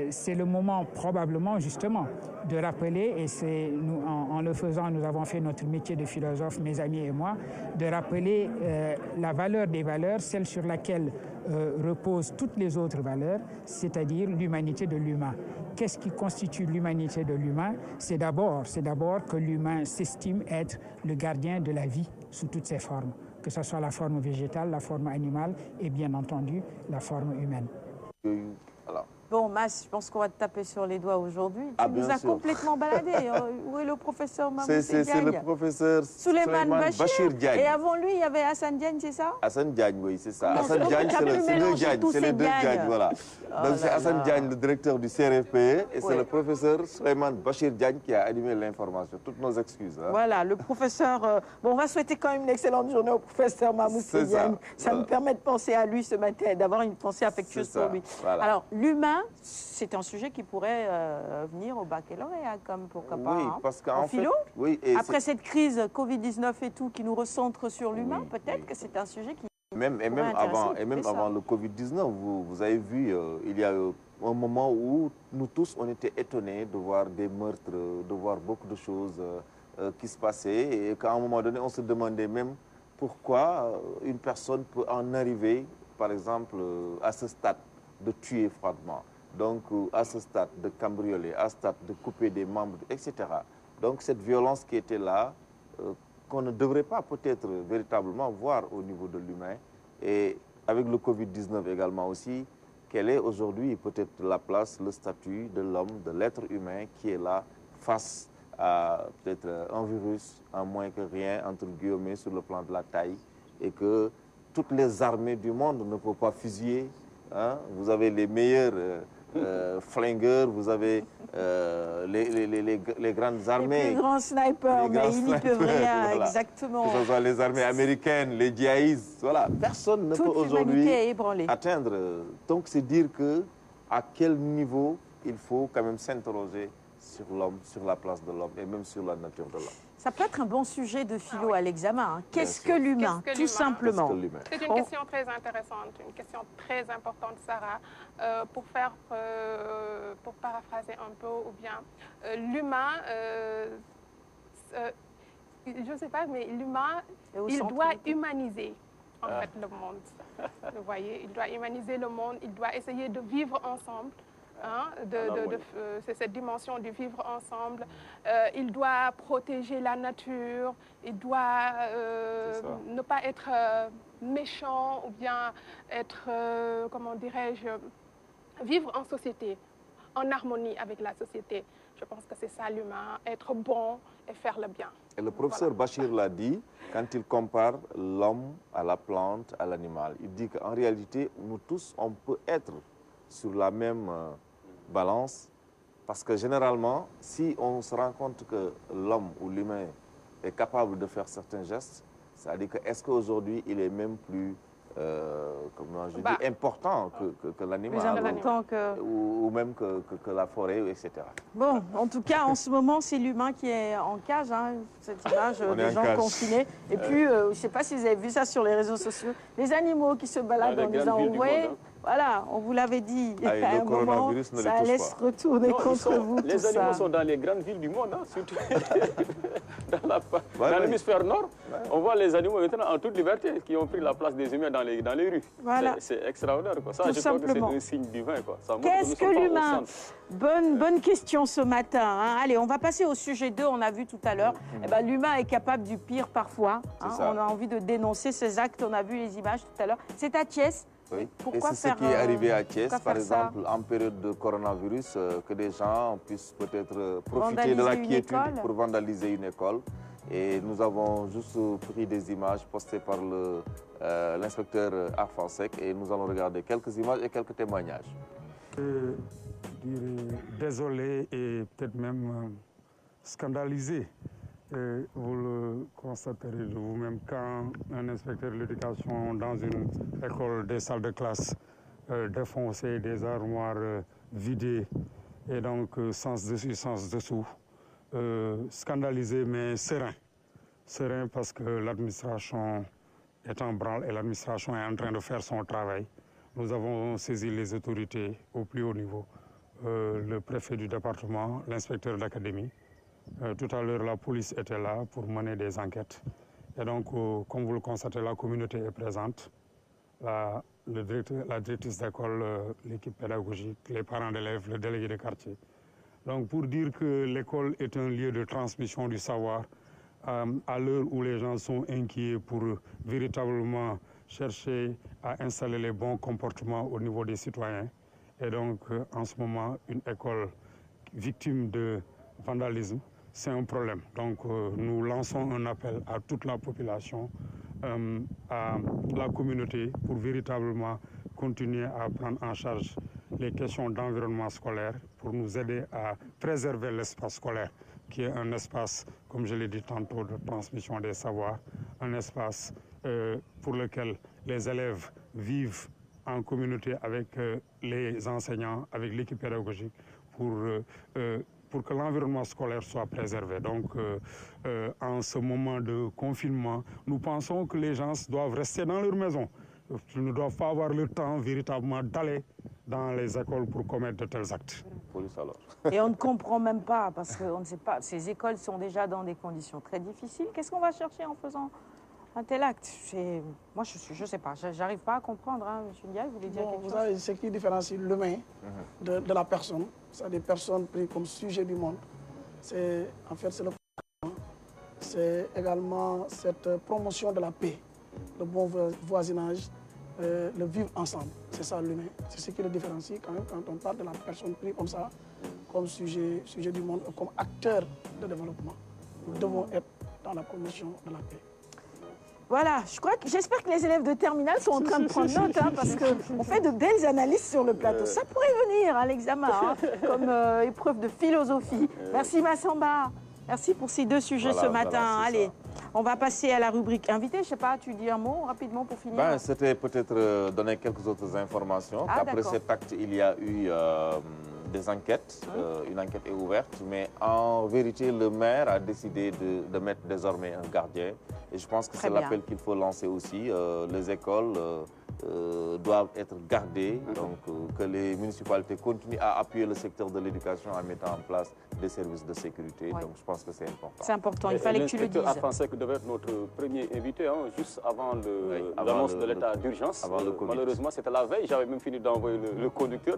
C'est le moment probablement justement de rappeler, et c'est nous, en le faisant, nous avons fait notre métier de philosophe, mes amis et moi, de rappeler la valeur des valeurs, celle sur laquelle reposent toutes les autres valeurs, c'est-à-dire l'humanité de l'humain. Qu'est-ce qui constitue l'humanité de l'humain? C'est d'abord que l'humain s'estime être le gardien de la vie sous toutes ses formes, que ce soit la forme végétale, la forme animale et bien entendu la forme humaine. Voilà. Bon, Mas, je pense qu'on va te taper sur les doigts aujourd'hui. Tu nous as complètement baladé. Où est le professeur Mamoussé Diagne? C'est le professeur Souleymane Bachir Diagne. Et avant lui, il y avait Hassan Diagne, c'est ça? Hassan Diagne, oui, c'est ça. Hassan Diagne, c'est les deux Diagne, voilà. Donc c'est Hassan Diagne, le directeur du CRFPE, et c'est le professeur Souleymane Bachir Diagne qui a animé l'information. Toutes nos excuses. Hein. Voilà, le professeur... Bon, on va souhaiter quand même une excellente journée au professeur Mamoussé Diagne. Ça me permet de penser à lui ce matin, d'avoir une pensée affectueuse pour lui. Voilà. Alors, l'humain, c'est un sujet qui pourrait venir au baccalauréat, comme pourquoi pas. Oui, parce qu'en philo, fait, oui, après cette crise Covid-19 et tout qui nous recentre sur l'humain, peut-être que c'est un sujet qui même avant le Covid-19, vous avez vu, il y a un moment où nous tous, on était étonnés de voir des meurtres, de voir beaucoup de choses qui se passaient, et qu'à un moment donné, on se demandait même pourquoi une personne peut en arriver, par exemple, à ce stade de tuer froidement. Donc, à ce stade de cambrioler, à ce stade de couper des membres, etc. Donc, cette violence qui était là, qu'on ne devrait pas peut-être véritablement voir au niveau de l'humain. Et avec le Covid-19 également aussi, quelle est aujourd'hui peut-être la place, le statut de l'homme, de l'être humain qui est là face à peut-être un virus, en moins que rien, entre guillemets, sur le plan de la taille, et que toutes les armées du monde ne peuvent pas fusiller. Hein? Vous avez les meilleurs flingueurs, vous avez les grandes armées. Les plus grands snipers, mais ils n'y peuvent rien, voilà. Exactement. Que ce soit les armées américaines, les djihadistes, voilà. Personne ne peut aujourd'hui atteindre. Donc c'est dire que à quel niveau il faut quand même s'interroger sur l'homme, sur la place de l'homme et même sur la nature de l'homme. Ça peut être un bon sujet de philo à l'examen. Hein. Qu'est-ce que l'humain, tout simplement? C'est une question très intéressante, une question très importante, Sarah. Pour paraphraser un peu, ou bien l'humain, je ne sais pas, mais l'humain, il doit humaniser en fait le monde. Vous voyez, il doit humaniser le monde, il doit essayer de vivre ensemble. Hein, c'est cette dimension du vivre ensemble. Il doit protéger la nature, il doit ne pas être méchant ou bien être, comment dirais-je, vivre en société, en harmonie avec la société. Je pense que c'est ça l'humain, être bon et faire le bien. Et le professeur Bachir l'a dit quand il compare l'homme à la plante, à l'animal. Il dit qu'en réalité, nous tous, on peut être sur la même balance, parce que généralement, si on se rend compte que l'homme ou l'humain est capable de faire certains gestes, c'est-à-dire que est-ce qu'aujourd'hui il est même plus comment je dis, important que l'animal, ou même que la forêt, etc. Bon, en tout cas, en ce moment, c'est l'humain qui est en cage, hein, cette image des gens confinés. Et puis, je ne sais pas si vous avez vu ça sur les réseaux sociaux, les animaux qui se baladent en disant, vous voyez, voilà, on vous l'avait dit, à un moment, ça allait se retourner contre vous. Les animaux sont dans les grandes villes du monde, hein, surtout dans l'hémisphère nord. On voit les animaux maintenant en toute liberté qui ont pris la place des humains dans les rues. Voilà. C'est extraordinaire. Quoi. Ça, je crois que c'est un signe divin. Qu'est-ce que l'humain? Bonne question ce matin. Hein. Allez, on va passer au sujet 2. On a vu tout à l'heure, l'humain est capable du pire parfois. Hein. On a envie de dénoncer ces actes. On a vu les images tout à l'heure. C'est à Thiès. Oui. Pourquoi et c'est ce qui est arrivé à Thiès, par exemple, en période de coronavirus, que des gens puissent peut-être profiter de la quiétude pour vandaliser une école. Et nous avons juste pris des images postées par l'inspecteur Arfansec et nous allons regarder quelques images et quelques témoignages. Je dirais désolé et peut-être même scandalisé Et vous le constaterez de vous-même quand un inspecteur de l'éducation dans une école, des salles de classe défoncées, des armoires vidées, et donc sens dessus, sens dessous, scandalisé mais serein. Serein parce que l'administration est en branle et l'administration est en train de faire son travail. Nous avons saisi les autorités au plus haut niveau, le préfet du département, l'inspecteur d'académie. Tout à l'heure, la police était là pour mener des enquêtes. Et donc, comme vous le constatez, la communauté est présente. La directrice d'école, l'équipe pédagogique, les parents d'élèves, le délégué de quartier. Donc, pour dire que l'école est un lieu de transmission du savoir, à l'heure où les gens sont inquiets pour véritablement chercher à installer les bons comportements au niveau des citoyens. Et donc, en ce moment, une école victime de vandalisme, c'est un problème. Donc, nous lançons un appel à toute la population, à la communauté, pour véritablement continuer à prendre en charge les questions d'environnement scolaire, pour nous aider à préserver l'espace scolaire, qui est un espace, comme je l'ai dit tantôt, de transmission des savoirs, un espace pour lequel les élèves vivent en communauté avec les enseignants, avec l'équipe pédagogique, pour que l'environnement scolaire soit préservé. Donc, en ce moment de confinement, nous pensons que les gens doivent rester dans leur maison. Ils ne doivent pas avoir le temps véritablement d'aller dans les écoles pour commettre de tels actes. Et on ne comprend même pas, parce qu'on ne sait pas, ces écoles sont déjà dans des conditions très difficiles. Qu'est-ce qu'on va chercher en faisant un tel acte? Moi, je ne sais pas, j'arrive pas à comprendre. Hein. M. Ndiaye, vous voulez dire quelque chose? Vous savez, ce qui différencie l'humain de la personne, c'est des personnes prises comme sujet du monde. En fait, c'est le c'est également cette promotion de la paix, le bon voisinage, le vivre ensemble. C'est ça l'humain. C'est ce qui le différencie quand même quand on parle de la personne prise comme ça, comme sujet du monde, comme acteur de développement. Nous devons être dans la promotion de la paix. Voilà, j'espère que les élèves de terminale sont en train de prendre note, hein, parce qu'on fait de belles analyses sur le plateau. Ça pourrait venir à l'examen, hein, comme épreuve de philosophie. Merci Massamba. Merci pour ces deux sujets ce matin. Allez, on va passer à la rubrique invité. Je ne sais pas, tu dis un mot rapidement pour finir? C'était peut-être donner quelques autres informations. Après cet acte, il y a eu des enquêtes. Une enquête est ouverte. Mais en vérité, le maire a décidé de mettre désormais un gardien. Et je pense que c'est l'appel qu'il faut lancer aussi. Les écoles doivent être gardées. Donc, que les municipalités continuent à appuyer le secteur de l'éducation en mettant en place des services de sécurité. Donc, je pense que c'est important. C'est important, il fallait que tu le dises. L'inspecteur Afansek devait être notre premier invité, hein, juste avant l'annonce de l'état d'urgence. Malheureusement, c'était la veille. J'avais même fini d'envoyer le conducteur.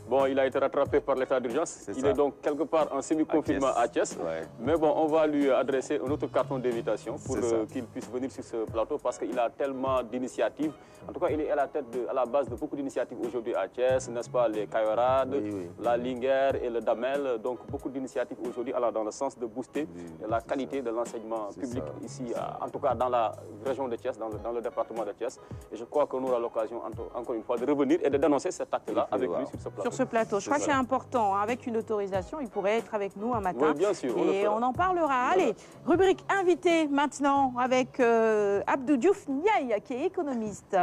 Bon, il a été rattrapé par l'état d'urgence. Il est donc quelque part en semi-confinement à Thiès. Mais bon, on va lui adresser un autre carton d'invitation pour qu'il puisse venir sur ce plateau parce qu'il a tellement d'initiatives. En tout cas, il est à la base de beaucoup d'initiatives aujourd'hui à Thiès, n'est-ce pas, les Kayorades, la Linger et le Damel. Donc, beaucoup d'initiatives aujourd'hui allant dans le sens de booster la qualité de l'enseignement public ici, en tout cas dans la région de Thiès, dans le département de Thiès. Et je crois qu'on aura l'occasion, encore une fois, de revenir et de dénoncer cet acte-là avec lui sur ce plateau. Sur ce plateau, je crois que c'est important. Avec une autorisation, il pourrait être avec nous un matin. Oui, bien sûr. Et on en parlera. Allez, rubrique invité maintenant avec Abdou Diouf Ndiaye, qui est économiste.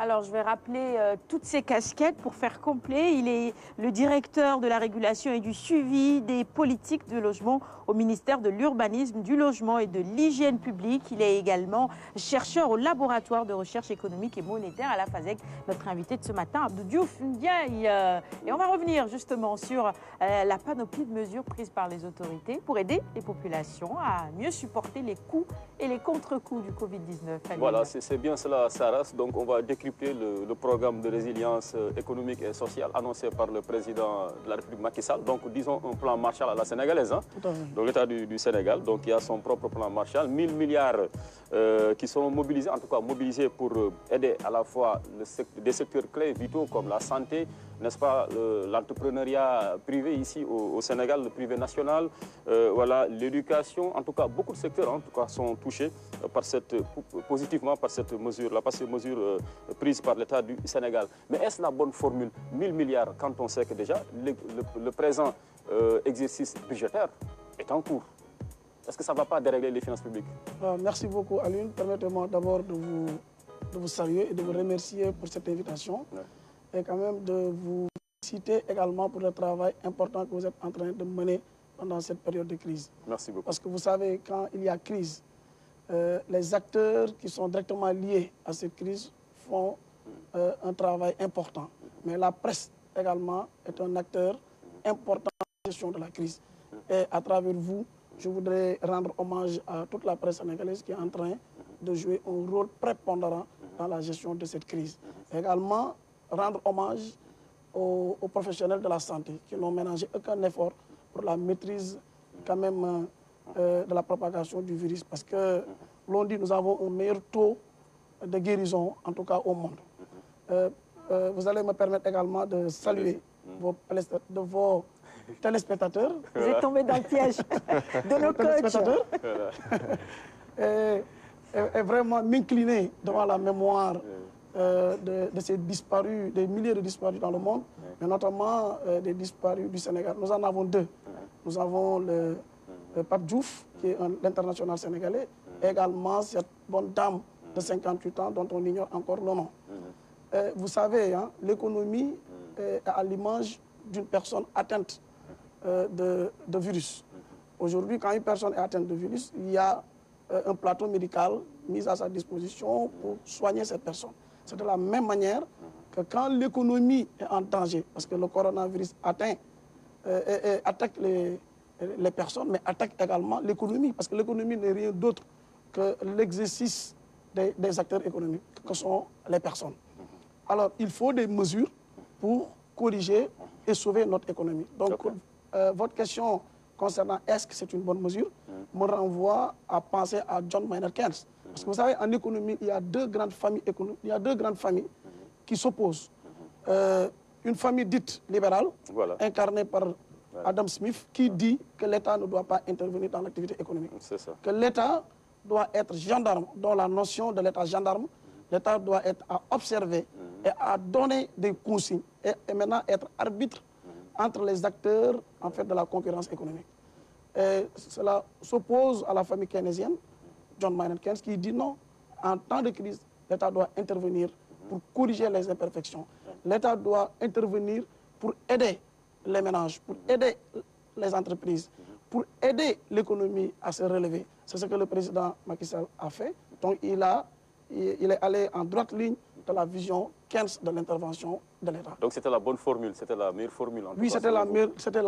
Alors, je vais rappeler toutes ces casquettes pour faire complet. Il est le directeur de la régulation et du suivi des politiques de logement au ministère de l'Urbanisme, du Logement et de l'Hygiène publique. Il est également chercheur au laboratoire de recherche économique et monétaire à la FASEG. Notre invité de ce matin, Abdou Diouf Ndiaye. Et on va revenir justement sur la panoplie de mesures prises par les autorités pour aider les populations à mieux supporter les coûts et les contre-coups du Covid-19. Voilà, c'est bien cela, Sarah. Donc, on va décrypter le programme de résilience économique et sociale annoncé par le président de la République Macky Sall. Donc, disons un plan Marshall à la sénégalaise. Hein. Donc, l'État du Sénégal, donc il y a son propre plan Marshall, 1000 milliards qui sont mobilisés, en tout cas mobilisés pour aider à la fois des secteurs clés vitaux comme la santé, n'est-ce pas, l'entrepreneuriat privé ici au Sénégal, le privé national, voilà, l'éducation, en tout cas, beaucoup de secteurs en tout cas, sont touchés positivement par cette mesure-là, par ces mesures prises par l'État du Sénégal. Mais est-ce la bonne formule, 1000 milliards, quand on sait que déjà le présent exercice budgétaire est en cours? Est-ce que ça ne va pas dérégler les finances publiques? Merci beaucoup, Aline. Permettez-moi d'abord de vous saluer et de vous remercier pour cette invitation. Ouais. Et quand même de vous féliciter également pour le travail important que vous êtes en train de mener pendant cette période de crise. Merci beaucoup. Parce que vous savez, quand il y a crise, les acteurs qui sont directement liés à cette crise font un travail important. Mais la presse également est un acteur important dans la gestion de la crise. Et à travers vous, je voudrais rendre hommage à toute la presse sénégalaise qui est en train de jouer un rôle prépondérant dans la gestion de cette crise. Également, rendre hommage aux professionnels de la santé qui n'ont ménagé aucun effort pour la maîtrise quand même de la propagation du virus. Parce que l'on dit que nous avons un meilleur taux de guérison, en tout cas au monde. Vous allez me permettre également de saluer vos téléspectateurs. Vous êtes tombé dans le piège de nos coachs. Et vraiment m'incliner devant la mémoire de ces disparus, des milliers de disparus dans le monde, mais notamment des disparus du Sénégal. Nous en avons deux. Nous avons le Pape Diouf, qui est l'international sénégalais, et également cette bonne dame de 58 ans dont on ignore encore le nom. Vous savez, hein, l'économie est à l'image d'une personne atteinte de virus. Aujourd'hui, quand une personne est atteinte de virus, il y a un plateau médical mis à sa disposition pour soigner cette personne. C'est de la même manière que quand l'économie est en danger, parce que le coronavirus attaque les personnes, mais attaque également l'économie, parce que l'économie n'est rien d'autre que l'exercice des acteurs économiques, que sont les personnes. Alors, il faut des mesures pour corriger et sauver notre économie. Donc, votre question concernant est-ce que c'est une bonne mesure me renvoie à penser à John Maynard Keynes. Parce que vous savez, en économie, il y a deux grandes familles qui s'opposent. Une famille dite libérale, incarnée par Adam Smith, qui dit que l'État ne doit pas intervenir dans l'activité économique. Que l'État doit être gendarme, dont la notion de l'État gendarme, l'État doit être à observer et à donner des consignes et maintenant être arbitre entre les acteurs en fait, de la concurrence économique. Et cela s'oppose à la famille keynésienne, John Maynard Keynes, qui dit non, en temps de crise, l'État doit intervenir pour corriger les imperfections. L'État doit intervenir pour aider les ménages, pour aider les entreprises, pour aider l'économie à se relever. C'est ce que le président Macky Sall a fait. Donc il est allé en droite ligne de la vision 15 de l'intervention de l'État. Donc c'était la bonne formule, c'était la meilleure formule. Oui, c'était la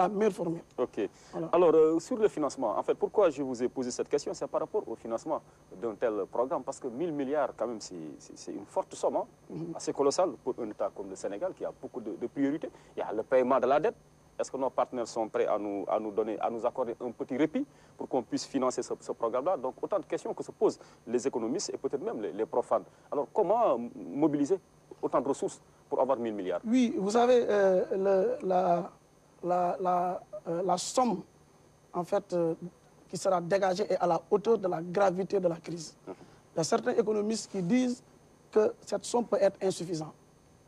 meilleure formule. Ok. Voilà. Alors, sur le financement, en fait, pourquoi je vous ai posé cette question? C'est par rapport au financement d'un tel programme, parce que 1000 milliards, quand même, c'est une forte somme, assez colossale pour un État comme le Sénégal, qui a beaucoup de priorités. Il y a le paiement de la dette. Est-ce que nos partenaires sont prêts à nous accorder un petit répit pour qu'on puisse financer ce programme-là? Donc, autant de questions que se posent les économistes et peut-être même les profanes. Alors, comment mobiliser autant de ressources pour avoir 1000 milliards? Oui, vous savez, la somme, en fait, qui sera dégagée est à la hauteur de la gravité de la crise. Il y a certains économistes qui disent que cette somme peut être insuffisante.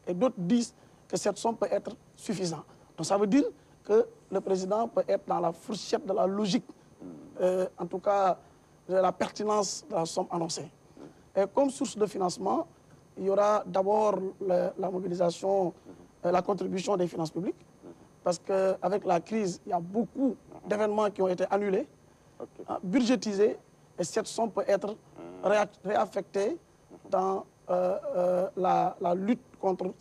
Et d'autres disent que cette somme peut être suffisante. Donc ça veut dire que le président peut être dans la fourchette de la logique, en tout cas de la pertinence de la somme annoncée. Et comme source de financement, il y aura d'abord la mobilisation, la contribution des finances publiques, parce qu'avec la crise, il y a beaucoup d'événements qui ont été annulés, budgétisés, et cette somme peut être réaffectée dans la lutte contre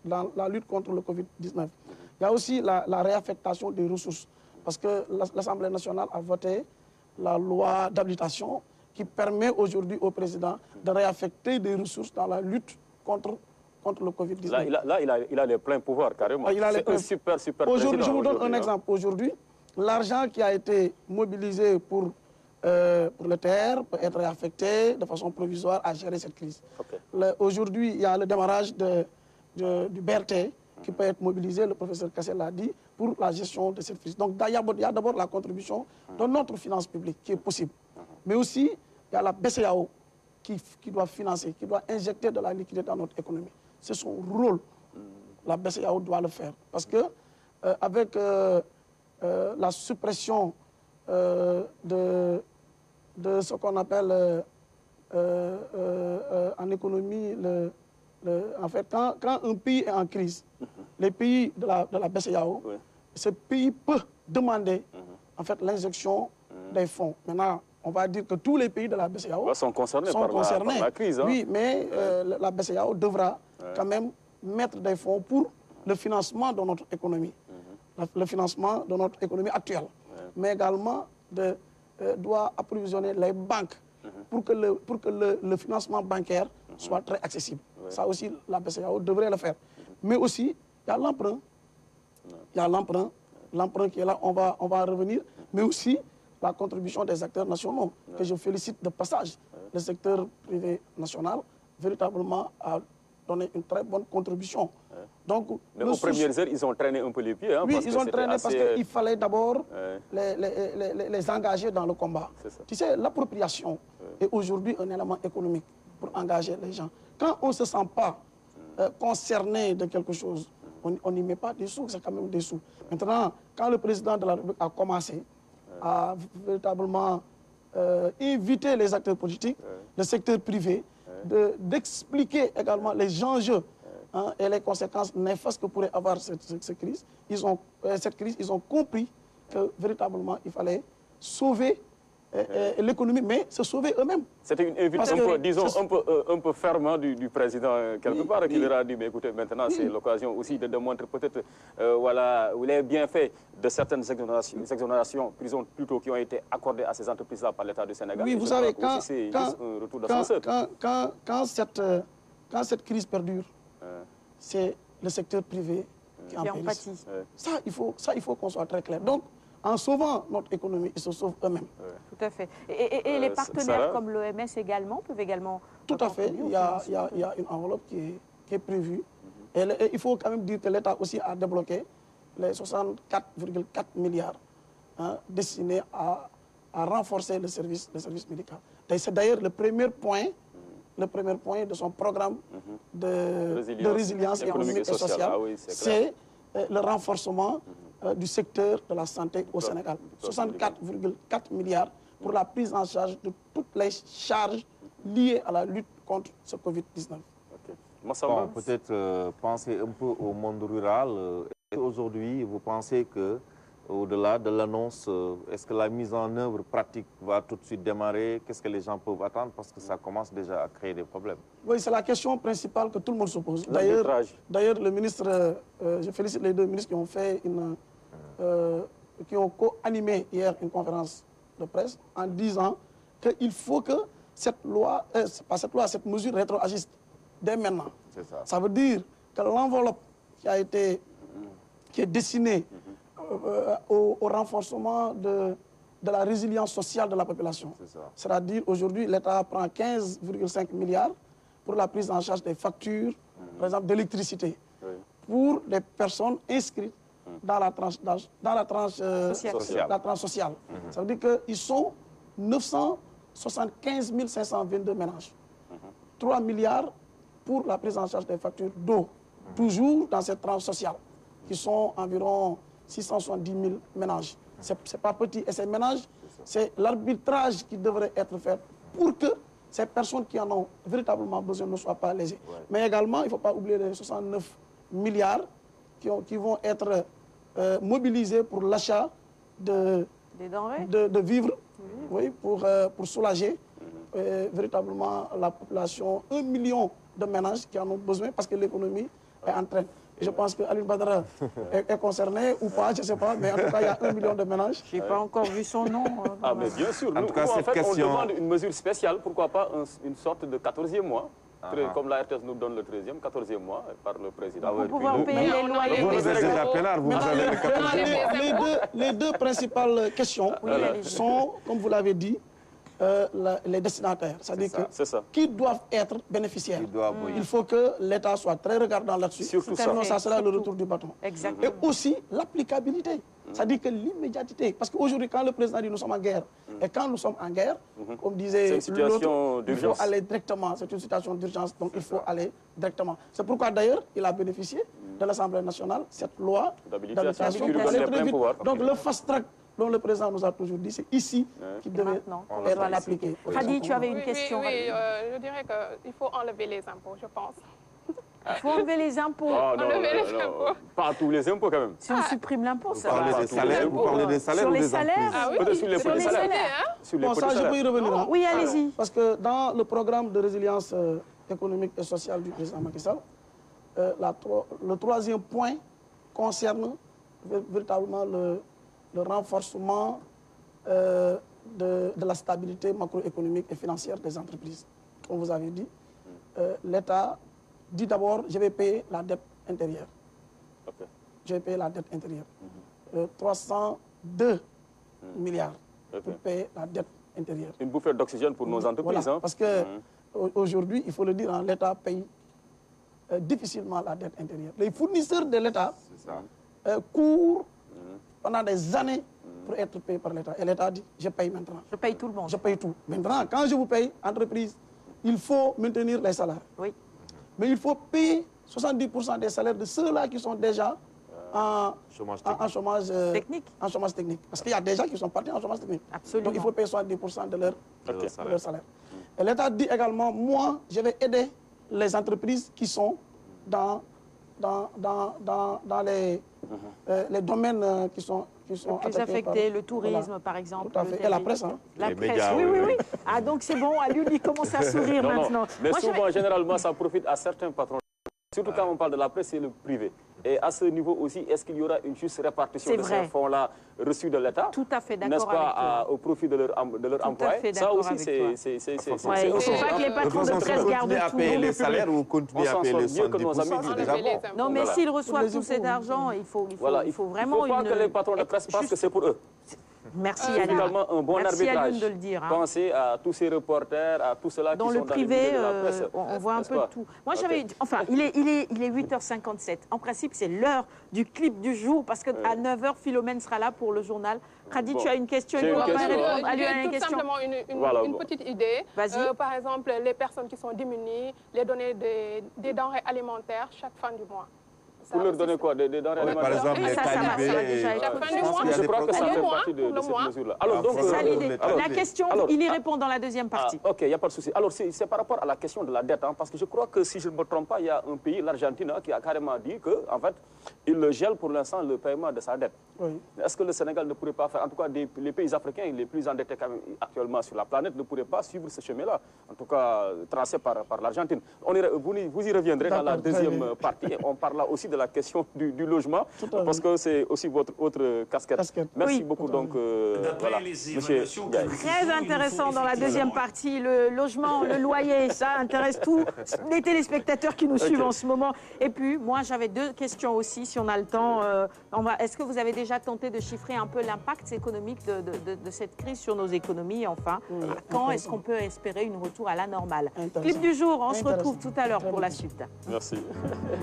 la lutte contre le Covid-19. Il y a aussi la réaffectation des ressources, parce que l'Assemblée nationale a voté la loi d'habilitation qui permet aujourd'hui au président de réaffecter des ressources dans la lutte contre le Covid-19. Là, il a les pleins pouvoirs, carrément. C'est un super Aujourd'hui, je vous donne un exemple. Aujourd'hui, l'argent qui a été mobilisé pour le TR peut être réaffecté de façon provisoire à gérer cette crise. Aujourd'hui, il y a le démarrage du BRT qui peut être mobilisé, le professeur Kassel l'a dit, pour la gestion de cette crise. Donc il y a d'abord la contribution de notre finance publique qui est possible. Mais aussi, il y a la BCEAO qui doit financer, qui doit injecter de la liquidité dans notre économie. C'est son rôle. La BCEAO doit le faire. Parce que avec la suppression de ce qu'on appelle en économie, en fait, quand un pays est en crise, les pays de la BCEAO, ce pays peut demander en fait, l'injection des fonds. Maintenant, on va dire que tous les pays de la BCEAO sont concernés par la crise. Hein? Oui, mais la BCEAO devra quand même mettre des fonds pour le financement de notre économie, le financement de notre économie actuelle, mais également doit approvisionner les banques pour que le financement bancaire soit très accessible. Ça aussi, la BCEAO devrait le faire. Mais aussi, il y a l'emprunt. Il y a l'emprunt qui est là, on va revenir, mais aussi la contribution des acteurs nationaux, que je félicite de passage. Le secteur privé national, véritablement, a donné une très bonne contribution. Donc, mais aux premières heures, ils ont traîné un peu les pieds. Hein, oui, ils ont traîné parce qu'il fallait d'abord les engager dans le combat. Tu sais, l'appropriation est aujourd'hui un élément économique pour engager les gens. Quand on ne se sent pas concerné de quelque chose, on n'y met pas des sous, c'est quand même des sous. Maintenant, quand le président de la République a commencé à véritablement inviter les acteurs politiques, le secteur privé, d'expliquer également les enjeux et les conséquences néfastes que pourrait avoir cette crise, ils ont compris que véritablement il fallait sauver l'économie, mais se sauver eux-mêmes. C'était une invitation, disons, un peu ferme du président, quelque part, qui leur a dit, mais écoutez, maintenant, c'est l'occasion aussi de démontrer peut-être voilà, les bienfaits de certaines exonérations, prison plutôt, qui ont été accordées à ces entreprises-là par l'État du Sénégal. Oui, vous savez, quand cette crise perdure, c'est le secteur privé qui en pâtit. Ça, il faut qu'on soit très clair. Donc, en sauvant notre économie, ils se sauvent eux-mêmes. Tout à fait. Et les partenaires comme l'OMS également peuvent également... Tout à fait. Il y a une enveloppe qui est prévue. Et il faut quand même dire que l'État aussi a débloqué les 64,4 milliards destinés à renforcer le service médical. C'est d'ailleurs le premier point de son programme de résilience économique et sociale. C'est le renforcement du secteur de la santé au Sénégal. 64,4 milliards pour la prise en charge de toutes les charges liées à la lutte contre ce Covid-19. Bon, peut-être penser un peu au monde rural. Aujourd'hui, vous pensez que au-delà de l'annonce, est-ce que la mise en œuvre pratique va tout de suite démarrer? Qu'est-ce que les gens peuvent attendre? Parce que ça commence déjà à créer des problèmes. Oui, c'est la question principale que tout le monde se pose. D'ailleurs, le ministre, je félicite les deux ministres qui ont fait qui ont co-animé hier une conférence de presse en disant qu'il faut que cette mesure rétroagisse dès maintenant. Ça veut dire que l'enveloppe qui est destinée au renforcement de la résilience sociale de la population. C'est-à-dire, aujourd'hui, l'État prend 15,5 milliards pour la prise en charge des factures, par exemple, d'électricité, pour les personnes inscrites dans la tranche sociale. Ça veut dire qu'ils sont 975 522 ménages. 3 milliards pour la prise en charge des factures d'eau, toujours dans cette tranche sociale, qui sont environ 670 000 ménages. Ce n'est pas petit. Et ces ménages, c'est l'arbitrage qui devrait être fait pour que ces personnes qui en ont véritablement besoin ne soient pas lésées. Mais également, il ne faut pas oublier les 69 milliards qui vont être mobilisés pour l'achat de vivres, pour soulager véritablement la population. 1 million de ménages qui en ont besoin parce que l'économie est en train. Je pense que Alioune Badara est concerné ou pas, je ne sais pas, mais en tout cas, il y a 1 million de ménages. Je n'ai pas encore vu son nom. Ah, mais bien sûr. En tout cas, cette question... on demande une mesure spéciale, pourquoi pas une sorte de 14e mois, comme la RTS nous donne le 13e, 14e mois par le président. Pour pouvoir payer les loyers. Vous êtes déjà pénard, vous avez le 14e mois. Les deux principales questions sont, comme vous l'avez dit, les destinataires, c'est-à-dire qui doivent être bénéficiaires. Il faut que l'État soit très regardant là-dessus, sinon ça sera le retour du bâton. Exactement. Et aussi l'applicabilité, c'est-à-dire que l'immédiateté, parce qu'aujourd'hui quand le président dit nous sommes en guerre, et quand nous sommes en guerre, comme disait l'autre, il faut aller directement, c'est une situation d'urgence, donc il faut aller directement. C'est pourquoi d'ailleurs il a bénéficié de l'Assemblée nationale, cette loi d'habitation pour aller très vite. Donc le fast-track dont le président nous a toujours dit, c'est ici qu'il devait être appliqué. Khady, tu avais une question? Oui, je dirais qu'il faut enlever les impôts, je pense. Il faut enlever les impôts. Pas tous les impôts quand même. Si on supprime l'impôt, ça va. Vous parlez des salaires ou des entreprises? Peut-être sur les petits salaires. Bon, ça, je peux y revenir. Oui, allez-y. Parce que dans le programme de résilience économique et sociale du président Macky Sall, le troisième point concerne véritablement le renforcement de la stabilité macroéconomique et financière des entreprises. Comme vous avez dit, l'État dit d'abord, je vais payer la dette intérieure. Je vais payer la dette intérieure. 302 milliards pour payer la dette intérieure. Une bouffée d'oxygène pour nos entreprises. Voilà, parce qu'aujourd'hui, il faut le dire, l'État paye difficilement la dette intérieure. Les fournisseurs de l'État courent pendant des années pour être payés par l'État. Et l'État dit, je paye maintenant. Je paye tout le monde. Je paye tout. Maintenant, quand je vous paye, entreprise, il faut maintenir les salaires. Oui. Mais il faut payer 70% des salaires de ceux-là qui sont déjà en chômage technique. Parce qu'il y a des gens qui sont partis en chômage technique. Absolument. Donc il faut payer 70% de leur salaire. Et l'État dit également, moi, je vais aider les entreprises qui sont dans les domaines qui sont plus affectés, le tourisme par exemple. Tout à fait. Et la presse. La presse, oui. Ah donc c'est bon, Alioune, il commence à sourire maintenant. Mais souvent, généralement, ça profite à certains patrons. Surtout quand on parle de la presse, c'est le privé. Et à ce niveau aussi, est-ce qu'il y aura une juste répartition de ces fonds-là reçus de l'État? Tout à fait d'accord. N'est-ce pas, au profit de leur emploi? Ça aussi, c'est... Il ne faut pas que les patrons de presse gardent tout. À payer les salaires ou continuer à payer les 70%, c'est déjà bon. Non, mais s'ils reçoivent tout cet argent, il faut vraiment une... Il ne faut pas que les patrons de presse pensent que c'est pour eux. Merci Aline. Finalement, un bon arbitrage. De le dire. Pensez à tous ces reporters, à tous ceux-là qui sont dans le privé, de la presse. On voit un peu de tout. Moi, j'avais... Enfin, il est 8h57. En principe, c'est l'heure du clip du jour, parce qu'à 9h, Philomène sera là pour le journal. Khady, tu as une question? J'ai tout simplement une petite idée. Par exemple, les personnes qui sont diminuées, les donner des denrées alimentaires chaque fin du mois. Pour leur donner quoi? Des denrées alimentaires? Par exemple, les talibés. Je crois que ça fait partie de ces mesures-là. C'est ça l'idée. La question, il y répond dans la deuxième partie. Ok, il n'y a pas de souci. Alors, c'est par rapport à la question de la dette, parce que je crois que, si je ne me trompe pas, il y a un pays, l'Argentine, qui a carrément dit qu'en fait, il gèle pour l'instant le paiement de sa dette. Est-ce que le Sénégal ne pourrait pas faire, en tout cas, les pays africains les plus endettés quand même actuellement sur la planète, ne pourraient pas suivre ce chemin-là, en tout cas tracé par l'Argentine? Vous y reviendrez dans la deuxième partie. On parlera aussi de la question du logement, parce que c'est aussi votre autre casquette. Merci beaucoup. Donc, voilà, monsieur Ndiaye. Très intéressant dans la deuxième partie, le logement, le loyer, ça intéresse tous les téléspectateurs qui nous suivent en ce moment. Et puis, moi, j'avais deux questions aussi, si on a le temps. Est-ce que vous avez déjà tenté de chiffrer un peu l'impact économique de cette crise sur nos économies, enfin? Quand est-ce qu'on peut espérer une retour à la normale? Clip du jour, on se retrouve tout à l'heure pour la suite. Merci.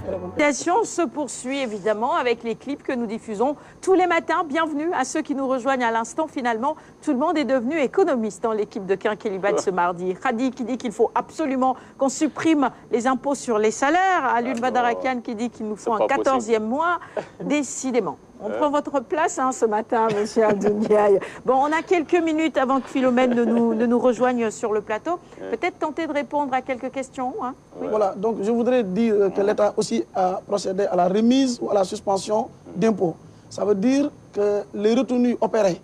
L'invitation se poursuit évidemment avec les clips que nous diffusons tous les matins. Bienvenue à ceux qui nous rejoignent à l'instant. Finalement, tout le monde est devenu économiste dans l'équipe de Quinquelibat ce mardi. Khady qui dit qu'il faut absolument qu'on supprime les impôts sur les salaires. Alioune Badarakian qui dit qu'il nous faut un 14e mois. Décidément. On prend votre place ce matin, monsieur Ndiaye. Bon, on a quelques minutes avant que Philomène ne nous rejoigne sur le plateau. Peut-être tenter de répondre à quelques questions. Oui. Voilà, donc je voudrais dire que l'État aussi a procédé à la remise ou à la suspension d'impôts. Ça veut dire que les retenues opérées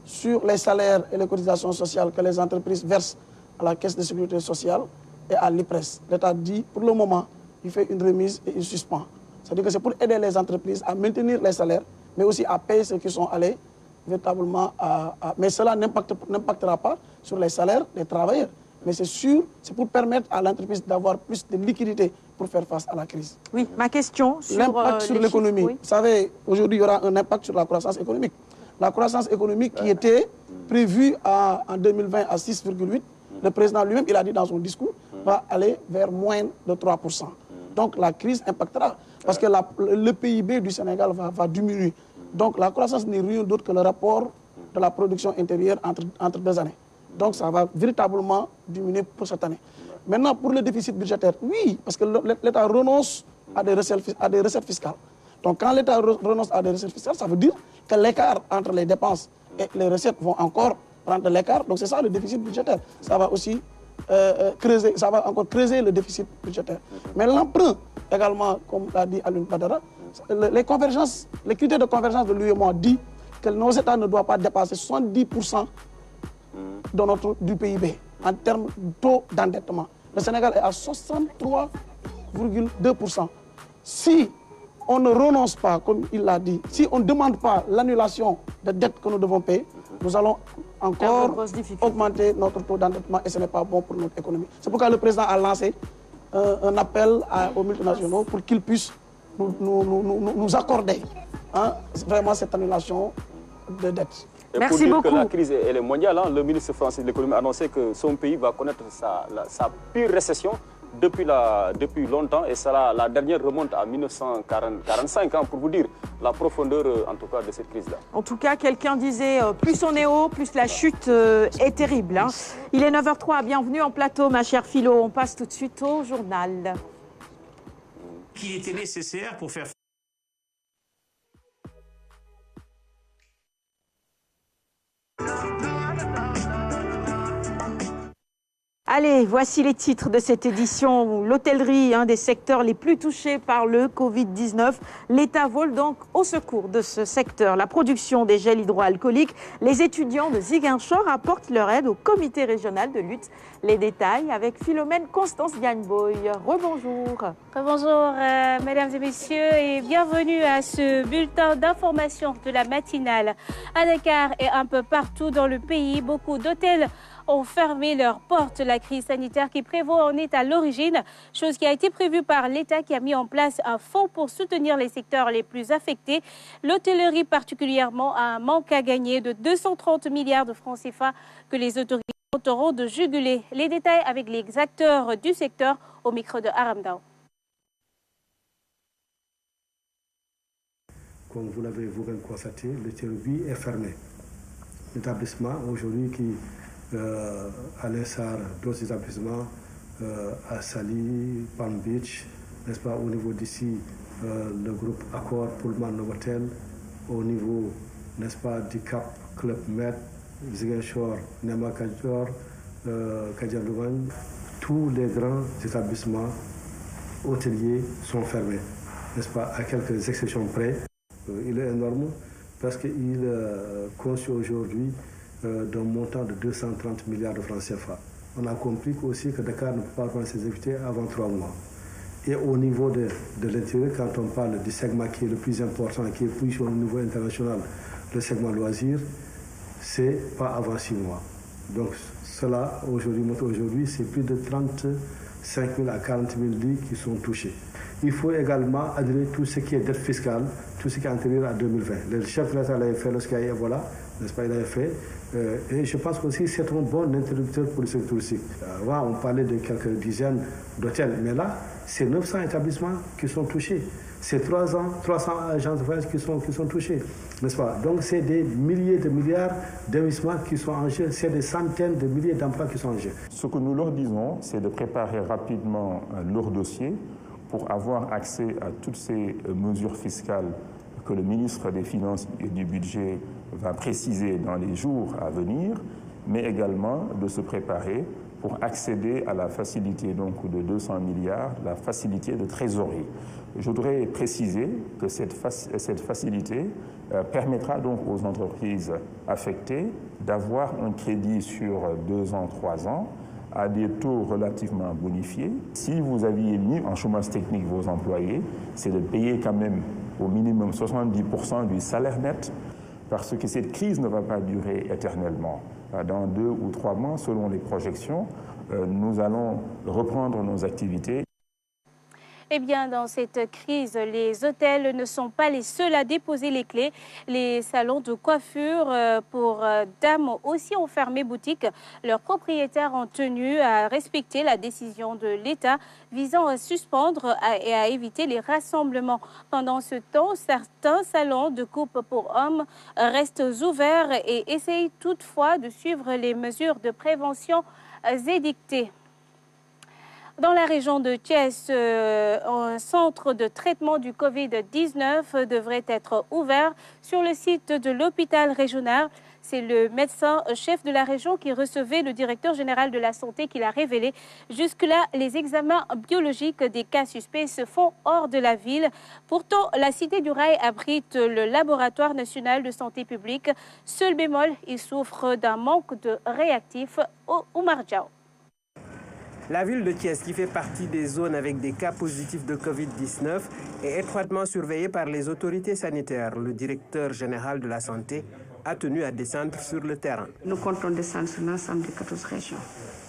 sur les salaires et les cotisations sociales que les entreprises versent à la Caisse de sécurité sociale et à l'IPRES, l'État dit, pour le moment, il fait une remise et il suspend. C'est-à-dire que c'est pour aider les entreprises à maintenir les salaires, mais aussi à payer ceux qui sont allés véritablement Mais cela n'impactera pas sur les salaires des travailleurs. Mais c'est sûr, c'est pour permettre à l'entreprise d'avoir plus de liquidité pour faire face à la crise. Oui, ma question sur l'impact sur l'économie. Oui. Vous savez, aujourd'hui, il y aura un impact sur la croissance économique. la croissance économique qui était prévue en 2020 à 6,8%, le président lui-même, il a dit dans son discours, va aller vers moins de 3%. Donc la crise impactera, parce que le PIB du Sénégal va diminuer. Donc la croissance n'est rien d'autre que le rapport de la production intérieure entre 2 années. Donc ça va véritablement diminuer pour cette année. Maintenant, pour le déficit budgétaire, oui, parce que l'État renonce à des recettes fiscales. Donc quand l'État renonce à des recettes fiscales, ça veut dire que l'écart entre les dépenses et les recettes vont encore prendre l'écart. Donc c'est ça le déficit budgétaire. Ça va aussi encore creuser le déficit budgétaire. Mais l'emprunt également, comme l'a dit Alioune Badara, les critères de convergence de l'UEMOA dit que nos États ne doivent pas dépasser 70% du PIB en termes de taux d'endettement. Le Sénégal est à 63,2%. Si on ne renonce pas, comme il l'a dit, si on ne demande pas l'annulation des dettes que nous devons payer, nous allons encore augmenter notre taux d'endettement et ce n'est pas bon pour notre économie. C'est pourquoi le président a lancé un appel aux multinationaux pour qu'ils puissent nous accorder vraiment cette annulation de dettes. Et merci pour dire beaucoup. Que la crise elle est mondiale, le ministre français de l'économie a annoncé que son pays va connaître sa pire récession depuis longtemps, et ça, la dernière remonte à 1945, pour vous dire la profondeur en tout cas de cette crise-là. En tout cas, quelqu'un disait plus on est haut, plus la chute est terrible. Il est 9h03, bienvenue en plateau ma chère Philo, on passe tout de suite au journal. Qui était nécessaire pour faire... Allez, voici les titres de cette édition. L'hôtellerie, un des secteurs les plus touchés par le Covid-19. L'État vole donc au secours de ce secteur. La production des gels hydroalcooliques. Les étudiants de Ziguinchor apportent leur aide au comité régional de lutte. Les détails avec Philomène Constance Diagne-Boy. Rebonjour. Rebonjour, mesdames et messieurs, et bienvenue à ce bulletin d'information de la matinale. À Dakar et un peu partout dans le pays, beaucoup d'hôtels ont fermé leurs portes. La crise sanitaire qui prévaut en est à l'origine, chose qui a été prévue par l'État qui a mis en place un fonds pour soutenir les secteurs les plus affectés. L'hôtellerie particulièrement a un manque à gagner de 230 milliards de francs CFA que les autorités tenteront de juguler. Les détails avec les acteurs du secteur au micro de Aramdao. Comme vous l'avez vous-même constaté, l'hôtellerie est fermé. L'établissement aujourd'hui qui à l'instar d'autres établissements à Sali, Palm Beach, n'est-ce pas, au niveau d'ici, le groupe Accor, Pullman Novotel, au niveau, n'est-ce pas, du Cap, Club Med, Ziguinchor, Nema Kajor, Kadialouane, tous les grands établissements hôteliers sont fermés, n'est-ce pas, à quelques exceptions près. Il est énorme parce qu'il conçu aujourd'hui d'un montant de 230 milliards de francs CFA. On a compris aussi que Dakar ne peut pas prendre ses activités avant 3 mois. Et au niveau de l'intérieur, quand on parle du segment qui est le plus important, qui est plus au niveau international, le segment loisir, c'est pas avant 6 mois. Donc cela, aujourd'hui, c'est plus de 35 000 à 40 000 lits qui sont touchés. Il faut également adhérer tout ce qui est dette fiscale, tout ce qui est antérieur à 2020. Le chef de l'État l'avait fait lorsqu'il y a eu Ebola, n'est-ce pas, il l'avait fait. Et je pense aussi que c'est un bon interrupteur pour le secteur touristique. Avant, on parlait de quelques dizaines d'hôtels, mais là, c'est 900 établissements qui sont touchés. C'est 300 agences de voyage qui sont touchés, n'est-ce pas? Donc, c'est des milliers de milliards d'investissements qui sont en jeu, c'est des centaines de milliers d'emplois qui sont en jeu. Ce que nous leur disons, c'est de préparer rapidement leur dossier pour avoir accès à toutes ces mesures fiscales que le ministre des Finances et du Budget va préciser dans les jours à venir, mais également de se préparer pour accéder à la facilité donc, de 200 milliards, la facilité de trésorerie. Je voudrais préciser que cette facilité permettra donc aux entreprises affectées d'avoir un crédit sur 2 ans, 3 ans, à des taux relativement bonifiés. Si vous aviez mis en chômage technique vos employés, c'est de payer quand même au minimum 70% du salaire net, parce que cette crise ne va pas durer éternellement. Dans 2 ou 3 mois, selon les projections, nous allons reprendre nos activités. Eh bien, dans cette crise, les hôtels ne sont pas les seuls à déposer les clés. Les salons de coiffure pour dames aussi ont fermé boutique. Leurs propriétaires ont tenu à respecter la décision de l'État visant à suspendre et à éviter les rassemblements. Pendant ce temps, certains salons de coupe pour hommes restent ouverts et essayent toutefois de suivre les mesures de prévention édictées. Dans la région de Thiès, un centre de traitement du Covid-19 devrait être ouvert sur le site de l'hôpital régional. C'est le médecin-chef de la région qui recevait le directeur général de la santé qui l'a révélé. Jusque-là, les examens biologiques des cas suspects se font hors de la ville. Pourtant, la cité du Rail abrite le laboratoire national de santé publique. Seul bémol, il souffre d'un manque de réactifs au Oumar Diaw. La ville de Thiès, qui fait partie des zones avec des cas positifs de Covid-19, est étroitement surveillée par les autorités sanitaires. Le directeur général de la santé a tenu à descendre sur le terrain. Nous comptons descendre sur l'ensemble des 14 régions.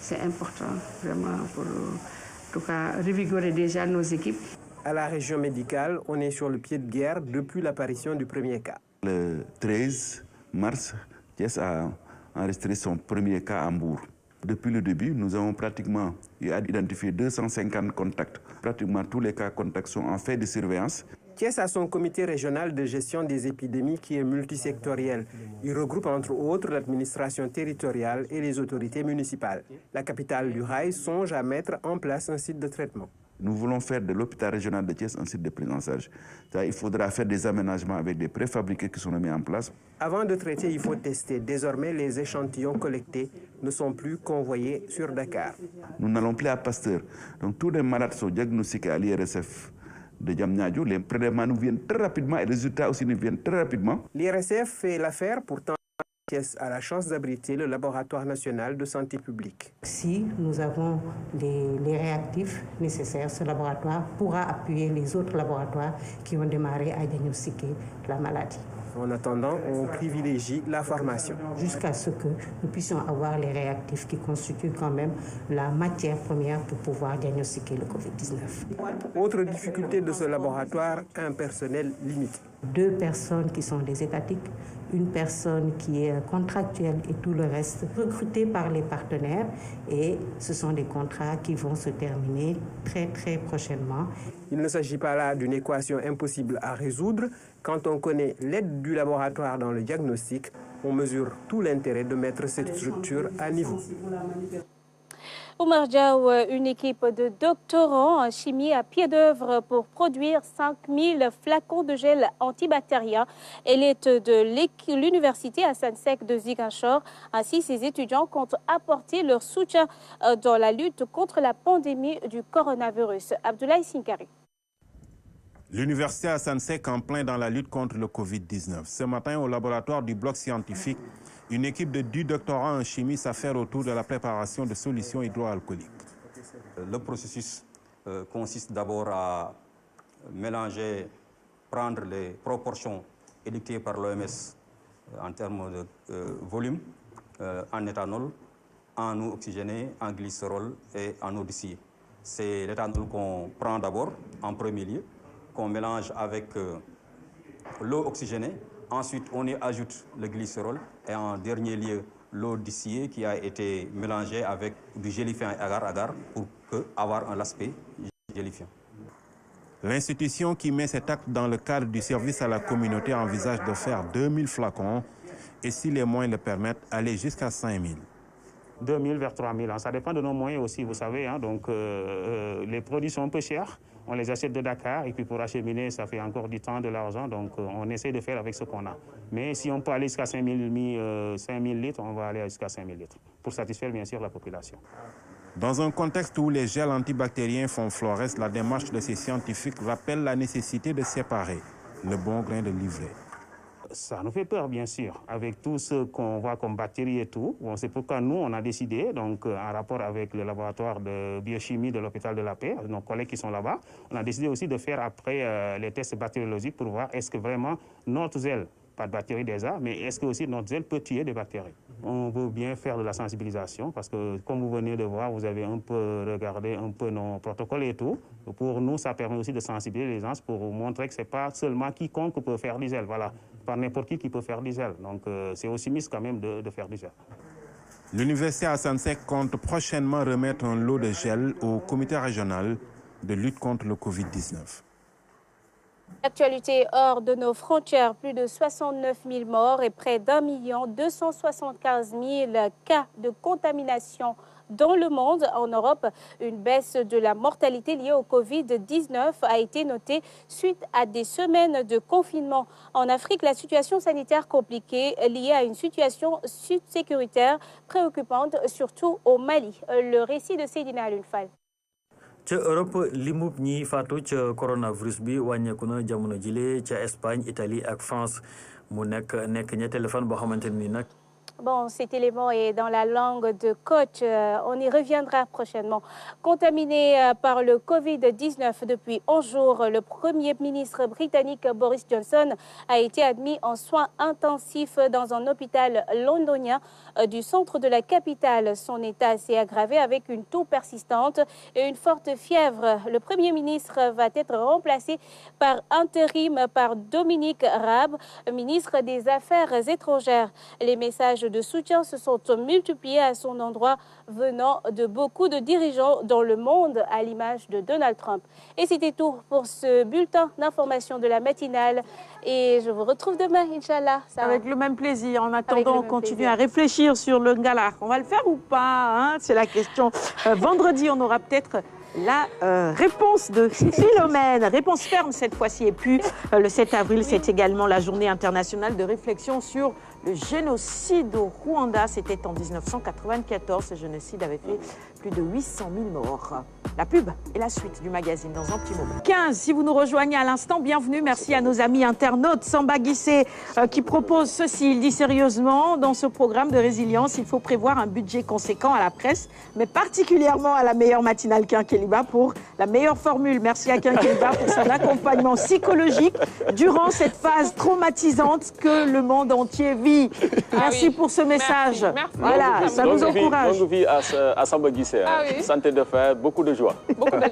C'est important, vraiment, pour en tout cas, revigorer déjà nos équipes. À la région médicale, on est sur le pied de guerre depuis l'apparition du premier cas. Le 13 mars, Thiès a enregistré son premier cas à Hambourg. Depuis le début, nous avons pratiquement identifié 250 contacts. Pratiquement tous les cas contacts sont en fait de surveillance. Thiès a son comité régional de gestion des épidémies qui est multisectoriel. Il regroupe entre autres l'administration territoriale et les autorités municipales. La capitale du Rail songe à mettre en place un site de traitement. Nous voulons faire de l'hôpital régional de Thiès un site de prise en charge. Il faudra faire des aménagements avec des préfabriqués qui sont mis en place. Avant de traiter, il faut tester. Désormais, les échantillons collectés ne sont plus convoyés sur Dakar. Nous n'allons plus à Pasteur. Donc tous les malades sont diagnostiqués à l'IRSF de Diamniadio. Les prélèvements nous viennent très rapidement et les résultats aussi nous viennent très rapidement. L'IRSF fait l'affaire, pourtant Thiès a la chance d'abriter le laboratoire national de santé publique. Si nous avons les réactifs nécessaires, ce laboratoire pourra appuyer les autres laboratoires qui ont démarré à diagnostiquer la maladie. En attendant, on privilégie la formation. Jusqu'à ce que nous puissions avoir les réactifs qui constituent quand même la matière première pour pouvoir diagnostiquer le Covid-19. Autre difficulté de ce laboratoire, un personnel limité. 2 personnes qui sont des étatiques, une personne qui est contractuelle et tout le reste recruté par les partenaires, et ce sont des contrats qui vont se terminer très prochainement. Il ne s'agit pas là d'une équation impossible à résoudre. Quand on connaît l'aide du laboratoire dans le diagnostic, on mesure tout l'intérêt de mettre cette structure à niveau. Oumar Diaw, une équipe de doctorants en chimie à pied d'œuvre pour produire 5000 flacons de gel antibactérien. Elle est de l'université Assane Seck de Ziguinchor. Ainsi, ses étudiants comptent apporter leur soutien dans la lutte contre la pandémie du coronavirus. Abdoulaye Sinkari. L'université Assane Seck en plein dans la lutte contre le Covid-19. Ce matin, au laboratoire du bloc scientifique, une équipe de 10 doctorants en chimie s'affaire autour de la préparation de solutions hydroalcooliques. Le processus consiste d'abord à mélanger, prendre les proportions édictées par l'OMS en termes de volume, en éthanol, en eau oxygénée, en glycérol et en eau distillée. C'est l'éthanol qu'on prend d'abord en premier lieu, qu'on mélange avec l'eau oxygénée. Ensuite, on y ajoute le glycérol et en dernier lieu, l'eau distillée qui a été mélangée avec du gélifiant agar-agar pour avoir un aspect gélifiant. L'institution qui met cet acte dans le cadre du service à la communauté envisage de faire 2000 flacons et si les moyens le permettent, aller jusqu'à 5000. 2000 vers 3000 ans. Ça dépend de nos moyens aussi, vous savez. Donc, les produits sont un peu chers. On les achète de Dakar et puis pour acheminer, ça fait encore du temps, de l'argent. Donc, on essaie de faire avec ce qu'on a. Mais si on peut aller jusqu'à 5000 litres, on va aller jusqu'à 5000 litres pour satisfaire bien sûr la population. Dans un contexte où les gels antibactériens font florès, la démarche de ces scientifiques rappelle la nécessité de séparer le bon grain de l'ivraie. Ça nous fait peur, bien sûr, avec tout ce qu'on voit comme bactéries et tout. Bon, c'est pourquoi nous, on a décidé, donc, en rapport avec le laboratoire de biochimie de l'hôpital de la Paix, nos collègues qui sont là-bas, on a décidé aussi de faire après les tests bactériologiques pour voir est-ce que vraiment notre zèle, pas de bactéries déjà, mais est-ce que aussi notre zèle peut tuer des bactéries. on veut bien faire de la sensibilisation parce que, comme vous venez de voir, vous avez un peu regardé un peu nos protocoles et tout. Pour nous, ça permet aussi de sensibiliser les gens pour montrer que ce n'est pas seulement quiconque peut faire du gel. Voilà, pas n'importe qui peut faire du gel. Donc, c'est aussi mieux quand même de faire du gel. L'Université Assane Seck compte prochainement remettre un lot de gel au comité régional de lutte contre le Covid-19. Actualité hors de nos frontières, plus de 69 000 morts et près d'1 275 000 cas de contamination dans le monde. En Europe, une baisse de la mortalité liée au Covid-19 a été notée suite à des semaines de confinement. En Afrique, la situation sanitaire compliquée liée à une situation sécuritaire préoccupante, surtout au Mali. Le récit de Seydina Alioune Fall. ca Europe limub ñi faatu ca coronavirus bi wàññeeku na jamono jile ca Espagne, Italie ak France mu nekk ñetteelu fan boo xamante ni nag. Bon, cet élément est dans la langue de coach. On y reviendra prochainement. Contaminé par le Covid-19 depuis 11 jours, le Premier ministre britannique Boris Johnson a été admis en soins intensifs dans un hôpital londonien du centre de la capitale. Son état s'est aggravé avec une toux persistante et une forte fièvre. Le Premier ministre va être remplacé par intérim par Dominique Raab, ministre des Affaires étrangères. Les messages de soutien se sont multipliés à son endroit venant de beaucoup de dirigeants dans le monde à l'image de Donald Trump. Et c'était tout pour ce bulletin d'information de la matinale et je vous retrouve demain, Inch'Allah. Avec le même plaisir. En attendant, on continue à réfléchir sur le Ngala. On va le faire ou pas, hein? C'est la question. Vendredi, on aura peut-être la réponse de Philomène. Réponse ferme cette fois-ci. Et puis, le 7 avril, c'est également la journée internationale de réflexion sur le génocide au Rwanda. C'était en 1994. Ce génocide avait fait plus de 800 000 morts. La pub et la suite du magazine dans un petit moment. 15, si vous nous rejoignez à l'instant, bienvenue. Merci à nos amis internautes. Samba Guissé qui propose ceci. Il dit sérieusement, dans ce programme de résilience, il faut prévoir un budget conséquent à la presse, mais particulièrement à la meilleure matinale Quinqueliba pour la meilleure formule. Merci à Quinqueliba pour son accompagnement psychologique durant cette phase traumatisante que le monde entier vit. Merci pour ce message. Merci. Voilà, ça nous encourage. Longue vie à Samba Guissé. Santé de fer, beaucoup de joie.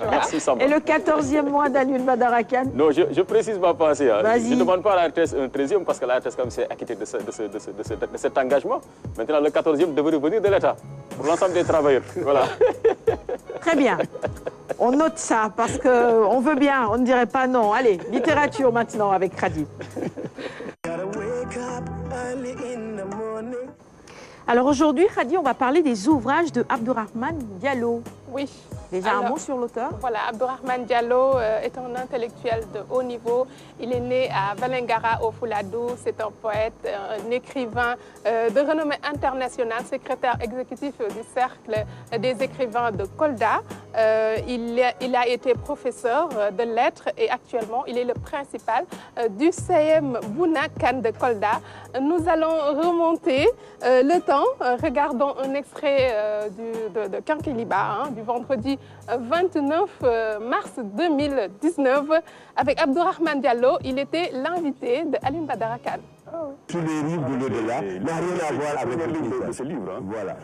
Merci Samba. Et le 14e mois d'Alioune Badara Kane? Non, je précise ma pensée. Je ne demande pas à la RTS un 13e parce que la RTS s'est acquittée de cet engagement. Maintenant, le 14e devrait venir de l'État pour l'ensemble des travailleurs. Voilà. Très bien. On note ça parce qu'on veut bien, on ne dirait pas non. Allez, littérature maintenant avec Khady. Alors aujourd'hui, Khady, on va parler des ouvrages de Abdourahmane Diallo. Oui. Déjà un mot sur l'auteur? Voilà, Abdourahmane Diallo est un intellectuel de haut niveau. Il est né à Vélingara au Fouladou. C'est un poète, un écrivain de renommée internationale, secrétaire exécutif du Cercle des écrivains de Kolda. Il a été professeur de lettres et actuellement, il est le principal du CM Bouna Kane de Kolda. Nous allons remonter le temps. Regardons un extrait de Quinqueliba, du vendredi 29 mars 2019 avec Abdourahmane Diallo. Il était l'invité de Alioune Badara Kane. Tous les livres de l'au-delà n'a rien à voir avec le livre de ce livre. Voilà.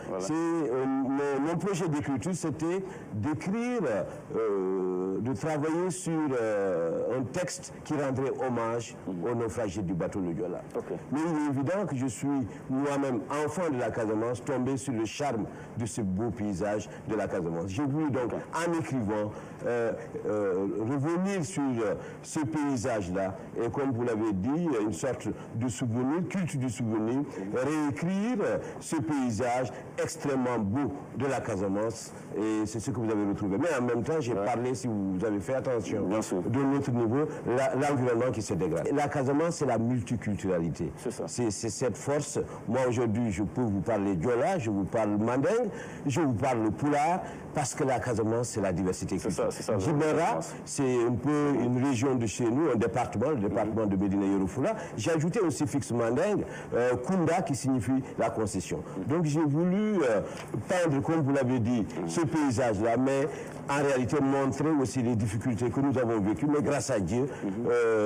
Mon projet d'écriture, c'était d'écrire, de travailler sur un texte qui rendrait hommage aux naufragés du bateau Le Joola. Mais il est évident que je suis moi-même, enfant de la Casamance, tombé sur le charme de ce beau paysage de la Casamance. J'ai voulu donc, en écrivant, revenir sur ce paysage-là et, comme vous l'avez dit, une sorte de souvenir, culte du souvenir, réécrire ce paysage extrêmement beau de la Casamance, et c'est ce que vous avez retrouvé. Mais en même temps, j'ai parlé, si vous avez fait attention, de notre niveau, l'environnement qui se dégrade. La Casamance, c'est la multiculturalité. C'est cette force. Moi, aujourd'hui, je peux vous parler Diola, je vous parle Manding, je vous parle le Pulaar, parce que la Casamance, c'est la diversité culturelle. Djimera, c'est un peu une région de chez nous, un département, le département de Médina Yoro Foulah. J'ai ajouté aussi suffixe mandingue, Kunda qui signifie la concession. Donc j'ai voulu peindre, comme vous l'avez dit, ce paysage-là, mais en réalité montrer aussi les difficultés que nous avons vécues. Mais grâce à Dieu,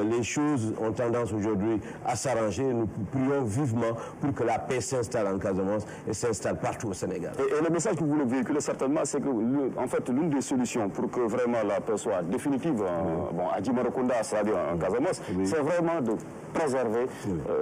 les choses ont tendance aujourd'hui à s'arranger. Nous prions vivement pour que la paix s'installe en Casamance et s'installe partout au Sénégal. Et le message que vous voulez véhiculer certainement, c'est que en fait, l'une des solutions pour que vraiment la paix soit définitive, à Djimarokunda, c'est-à-dire en Casamance, c'est vraiment de préserver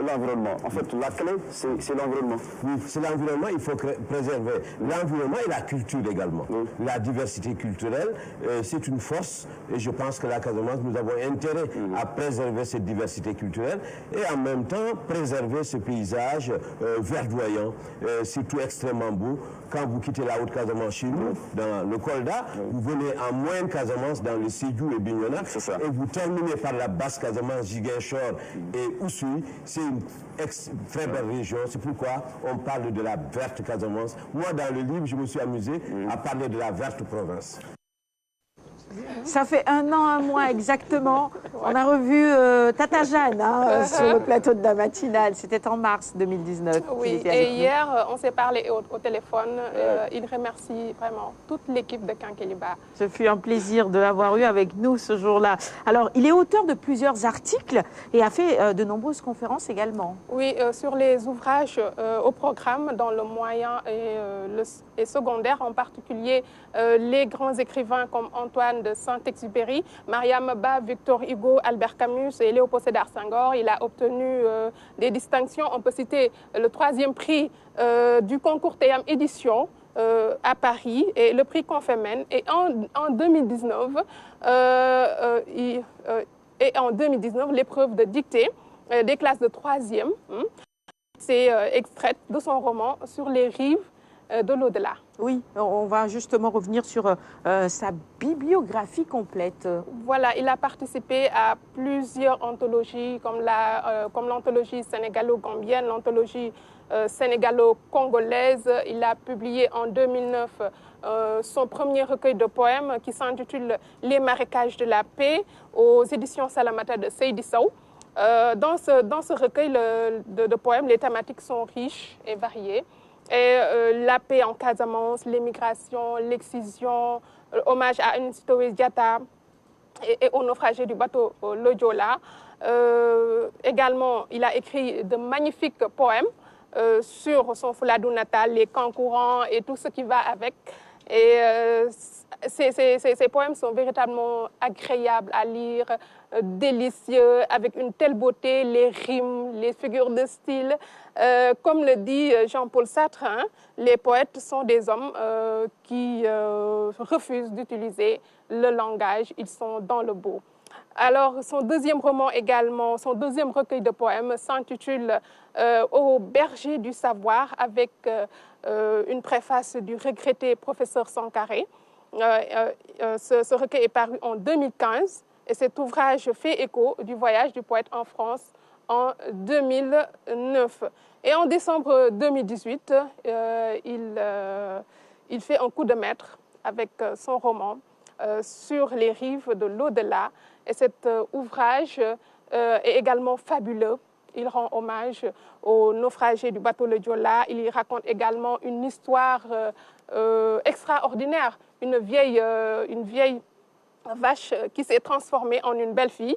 l'environnement. En fait, la clé, c'est l'environnement. Oui, c'est l'environnement, il faut préserver l'environnement et la culture également. La diversité culturelle, c'est une force et je pense que la Casamance, nous avons intérêt à préserver cette diversité culturelle et en même temps préserver ce paysage verdoyant, surtout extrêmement beau. Quand vous quittez la Haute-Casamance chez nous, dans le Kolda, vous venez en Moyenne Casamance, dans le Sédhiou et Bignona, et vous terminez par la Basse Casamance, Ziguinchor et Oussouye. C'est une très belle région, c'est pourquoi on parle de la verte Casamance. Moi, dans le livre, je me suis amusé à parler de la verte province. Ça fait 1 an, 1 mois exactement. On a revu Tata Jeanne sur le plateau de la matinale. C'était en mars 2019. Oui, et hier, on s'est parlé au téléphone. Il remercie vraiment toute l'équipe de Quinqueliba. Ce fut un plaisir de l'avoir eu avec nous ce jour-là. Alors, il est auteur de plusieurs articles et a fait de nombreuses conférences également. Oui, sur les ouvrages au programme dans le moyen et secondaire, en particulier les grands écrivains comme Antoine de Saint-Exupéry, Mariam Ba, Victor Hugo, Albert Camus et Léopold Sédar Senghor. Il a obtenu des distinctions. On peut citer le 3e prix du concours Théam Édition à Paris et le prix Confémen. Et en 2019, l'épreuve de dictée des classes de 3e, c'est extraite de son roman Sur les rives de l'au-delà. Oui, on va justement revenir sur sa bibliographie complète. Voilà, il a participé à plusieurs anthologies comme l'anthologie sénégalo-gambienne, l'anthologie sénégalo-congolaise. Il a publié en 2009 son premier recueil de poèmes qui s'intitule Les marécages de la paix aux éditions Salamata de Seydi Sow. Dans ce recueil de poèmes, les thématiques sont riches et variées. Et la paix en Casamance, l'émigration, l'excision, hommage à Anicetoé Diatta et aux naufragés du bateau le Joola. Également, il a écrit de magnifiques poèmes sur son Fouladou natal, les camps courants et tout ce qui va avec. Et ces poèmes sont véritablement agréables à lire, délicieux, avec une telle beauté, les rimes, les figures de style. Comme le dit Jean-Paul Sartre, les poètes sont des hommes qui refusent d'utiliser le langage, ils sont dans le beau. Alors, son deuxième roman également, son deuxième recueil de poèmes s'intitule Au berger du savoir, avec une préface du regretté professeur Sankaré. Ce recueil est paru en 2015 et cet ouvrage fait écho du voyage du poète en France en 2009. Et en décembre 2018, il fait un coup de maître avec son roman Sur les rives de l'au-delà. Et cet ouvrage est également fabuleux. Il rend hommage aux naufragés du bateau le Joola. Il y raconte également une histoire extraordinaire. Une vieille vache qui s'est transformée en une belle fille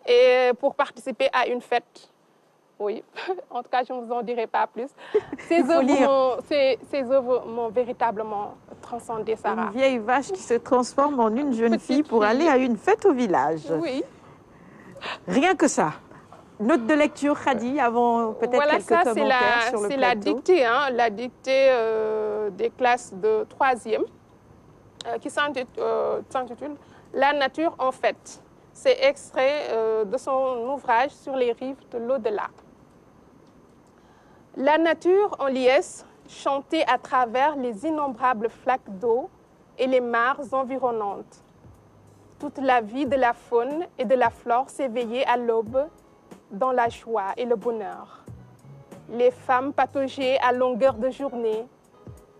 et pour participer à une fête. Oui, en tout cas, je ne vous en dirai pas plus. Ces œuvres m'ont véritablement transcendé, Sarah. Une vieille vache qui se transforme en une jeune fille pour aller à une fête au village. Oui. Rien que ça. Note de lecture, Khady, avant peut-être quelques commentaires sur le plateau. C'est la dictée, la dictée des classes de 3e qui s'intitule « La nature en fête ». C'est extrait de son ouvrage Sur les rives de l'au-delà. La nature en liesse chantait à travers les innombrables flaques d'eau et les mares environnantes. Toute la vie de la faune et de la flore s'éveillait à l'aube dans la joie et le bonheur. Les femmes pataugeaient à longueur de journée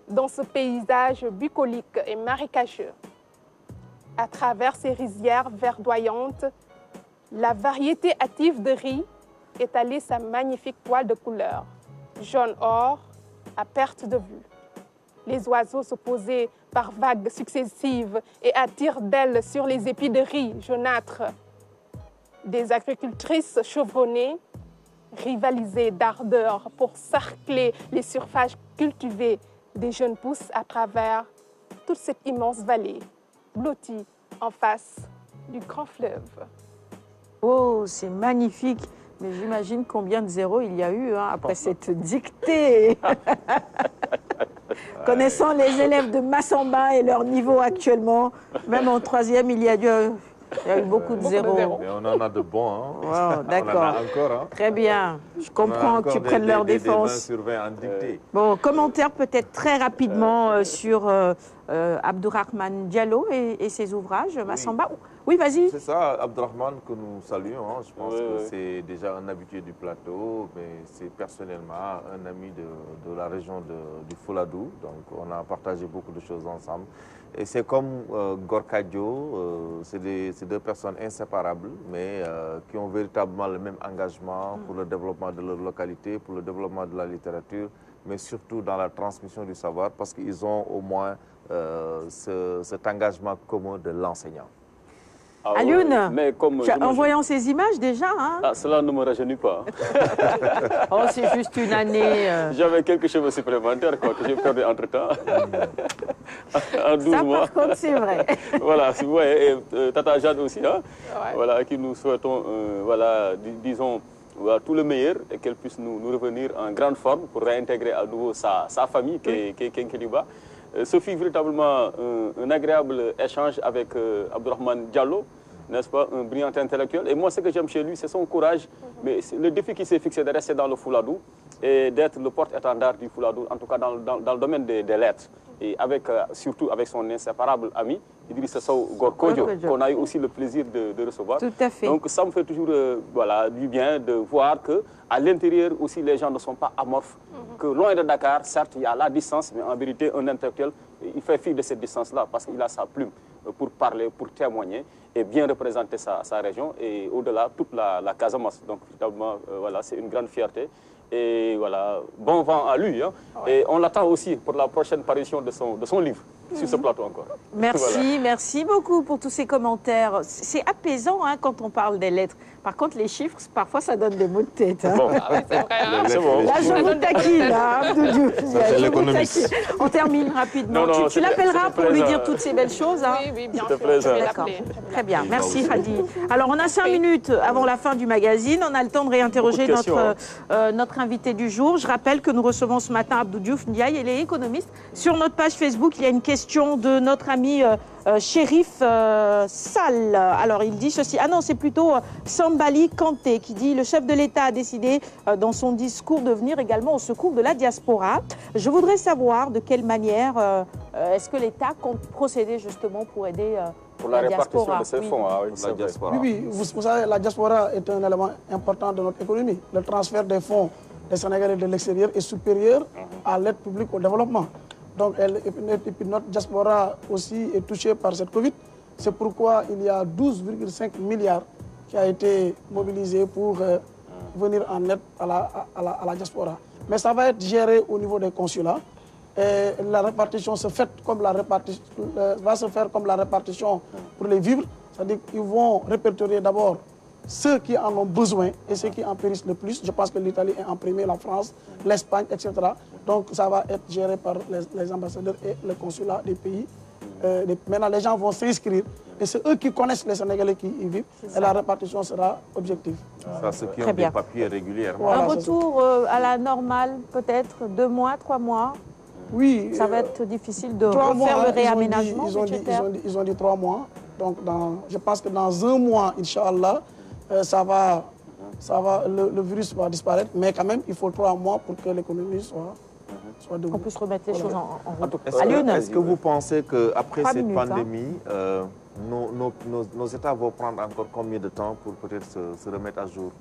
dans ce paysage bucolique et marécageux. À travers ces rizières verdoyantes, la variété hâtive de riz étaler sa magnifique toile de couleur, jaune or, à perte de vue. Les oiseaux se posaient par vagues successives et à tire-d'aile sur les épis de riz jaunâtres. Des agricultrices chevronnées rivalisaient d'ardeur pour sarcler les surfaces cultivées des jeunes pousses à travers toute cette immense vallée, blottie en face du grand fleuve. Oh, c'est magnifique. Mais j'imagine combien de zéros il y a eu après cette dictée. Connaissant les élèves de Massamba et leur niveau actuellement, même en troisième, il y a eu beaucoup de zéros. Mais on en a de bons. Hein. Wow, d'accord. On en a encore. Hein. Très bien. Je comprends que tu prennes leur défense. Des 20 sur 20 en dictée. Bon, commentaire peut-être très rapidement sur Abdourahmane Diallo et ses ouvrages, Massamba. Oui, vas-y. C'est ça, Abdourahmane, que nous saluons. Hein. Je pense que c'est déjà un habitué du plateau, mais c'est personnellement un ami de la région du Fouladou. Donc, on a partagé beaucoup de choses ensemble. Et c'est comme Gorka Dio, c'est deux personnes inséparables, mais qui ont véritablement le même engagement pour le développement de leur localité, pour le développement de la littérature, mais surtout dans la transmission du savoir, parce qu'ils ont au moins cet engagement commun de l'enseignant. Ah, Alioune, en voyant ces images déjà... Hein? Ah, cela ne me rajeunit pas. Oh, c'est juste une année... J'avais quelques cheveux supplémentaires que j'ai perdu entre-temps. En 12 mois. Ça, par contre, c'est vrai. Voilà, si vous voyez, et Tata Jade aussi, hein, voilà, à qui nous souhaitons, disons, tout le meilleur et qu'elle puisse nous revenir en grande forme pour réintégrer à nouveau sa famille, qui est Kenkeliba. Ce fut véritablement un agréable échange avec Abdourahmane Diallo, n'est-ce pas, un brillant intellectuel. Et moi, ce que j'aime chez lui, c'est son courage. Mais le défi qui s'est fixé de rester dans le Fouladou et d'être le porte-étendard du Fouladou, en tout cas dans le domaine des lettres. Et surtout avec son inséparable ami, Idrissa Sow Gorkodjo, qu'on a eu aussi le plaisir de recevoir. Tout à fait. Donc ça me fait toujours du bien de voir qu'à l'intérieur aussi, les gens ne sont pas amorphes. Que loin de Dakar, certes, il y a la distance, mais en vérité, un intellectuel, il fait fi de cette distance-là parce qu'il a sa plume pour parler, pour témoigner et bien représenter sa région et au-delà, toute la Casamance. Donc, finalement, c'est une grande fierté. Et voilà, bon vent à lui. Hein. Et on l'attend aussi pour la prochaine parution de son livre, sur ce plateau encore. Merci, merci beaucoup pour tous ces commentaires. C'est apaisant quand on parle des lettres. Par contre, les chiffres, parfois, ça donne des mots de tête. Hein. Bon, c'est vrai. C'est bon. Là, je vous taquine, Abdou Diouf. On termine rapidement. Non, tu l'appelleras pour lui dire toutes ces belles choses. Hein. Oui, bien sûr. D'accord. Très bien. Merci, Hadi. Alors, on a 5 minutes avant la fin du magazine. On a le temps de réinterroger notre invité du jour. Je rappelle que nous recevons ce matin Abdou Diouf Ndiaye, il est économiste. Sur notre page Facebook, il y a une question de notre ami Chérif Sall. Alors, il dit ceci. Ah non, c'est plutôt Sambali Kanté qui dit « Le chef de l'État a décidé dans son discours de venir également au secours de la diaspora. Je voudrais savoir de quelle manière est-ce que l'État compte procéder justement pour aider pour la répartition de ces fonds. La diaspora. Oui, vous savez, la diaspora est un élément important de notre économie. Le transfert des fonds des Sénégalais de l'extérieur est supérieur à l'aide publique au développement. Donc, notre diaspora aussi est touchée par cette Covid. C'est pourquoi il y a 12,5 milliards qui a été mobilisé pour venir en aide à la diaspora. Mais ça va être géré au niveau des consulats. Et la répartition va se faire comme la répartition pour les vivres. C'est-à-dire qu'ils vont répertorier d'abord ceux qui en ont besoin et ceux qui en périssent le plus. Je pense que l'Italie est en premier, la France, l'Espagne, etc. Donc ça va être géré par les ambassadeurs et les consulats des pays. Maintenant, les gens vont s'inscrire et c'est eux qui connaissent les Sénégalais qui y vivent et la répartition sera objective. Ça, ceux qui ont des papiers régulièrement. Un retour à la normale, peut-être 2 mois, 3 mois. Oui. Ça va être difficile de refaire le réaménagement. Ils ont dit 3 mois. Donc, je pense que dans 1 mois, Inch'Allah, le virus va disparaître. Mais quand même, il faut 3 mois pour que l'économie soit debout. On puisse remettre les choses en route. Est-ce que vous pensez qu'après cette pandémie, nos États vont prendre encore combien de temps pour peut-être se remettre à jour?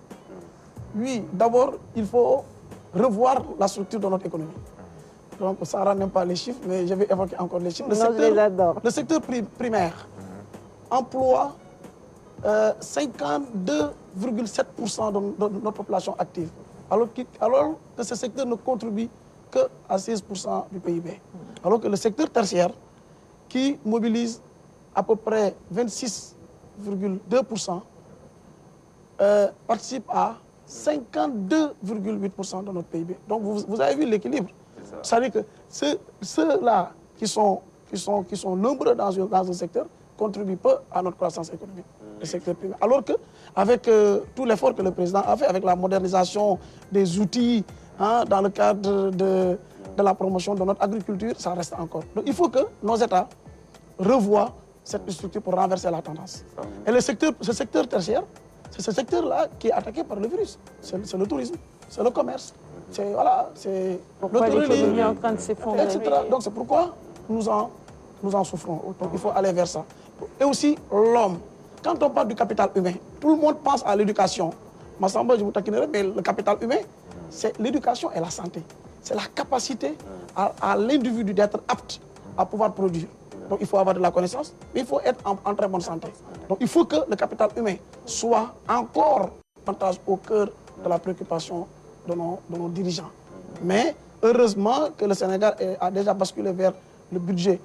Oui, d'abord, il faut revoir la structure de notre économie. Donc, ça ne rend même pas les chiffres, mais je vais évoquer encore les chiffres. Le secteur primaire emploie 52 7,7% de notre population active, alors que ce secteur ne contribue qu'à 16% du PIB. Alors que le secteur tertiaire, qui mobilise à peu près 26,2%, participe à 52,8% de notre PIB. Donc vous avez vu l'équilibre. C'est-à-dire que ceux-là qui sont nombreux dans un secteur contribuent peu à notre croissance économique, le secteur privé. Alors qu'avec tout l'effort que le président a fait, avec la modernisation des outils, dans le cadre de la promotion de notre agriculture, ça reste encore. Donc il faut que nos États revoient cette structure pour renverser la tendance. Et ce secteur tertiaire, c'est ce secteur-là qui est attaqué par le virus. C'est le tourisme, c'est le commerce, c'est l'économie est en train de s'effondrer, etc. Donc c'est pourquoi nous en souffrons. Donc il faut aller vers ça. Et aussi l'homme. Quand on parle du capital humain, tout le monde pense à l'éducation. Massamba, je vous taquinerai, mais le capital humain, c'est l'éducation et la santé. C'est la capacité à l'individu d'être apte à pouvoir produire. Donc il faut avoir de la connaissance, mais il faut être en très bonne santé. Donc il faut que le capital humain soit encore davantage au cœur de la préoccupation de nos dirigeants. Mais heureusement que le Sénégal a déjà basculé vers le budget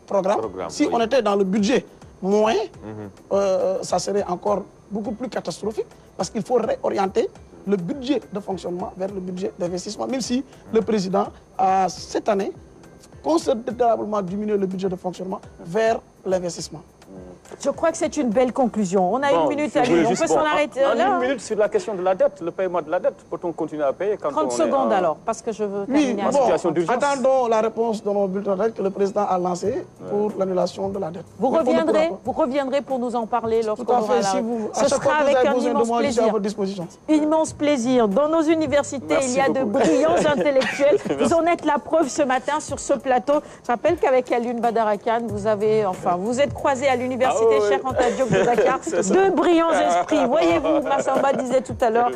programme. Si on était dans le budget moyen, ça serait encore beaucoup plus catastrophique, parce qu'il faut réorienter le budget de fonctionnement vers le budget d'investissement, même si le président a cette année considérablement diminué le budget de fonctionnement vers l'investissement. Je crois que c'est une belle conclusion. On a une minute à lui. On peut s'en arrêter là. Une minute sur la question de la dette, le paiement de la dette. Peut-on continuer à payer quand 30 secondes alors, parce que je veux terminer. Oui, situation d'urgence. Attendons la réponse de nos bulletins que le président a lancé pour l'annulation de la dette. Vous reviendrez pour nous en parler lorsqu'on aura la... Ce sera avec un immense plaisir. À votre disposition. Immense plaisir. Dans nos universités, il y a de brillants intellectuels. Vous en êtes la preuve ce matin sur ce plateau. Je rappelle qu'avec Alioune Badara Kane, vous êtes croisés à l'université Cheikh Anta Diop de Dakar. Deux brillants esprits. Voyez-vous, Massamba disait tout à l'heure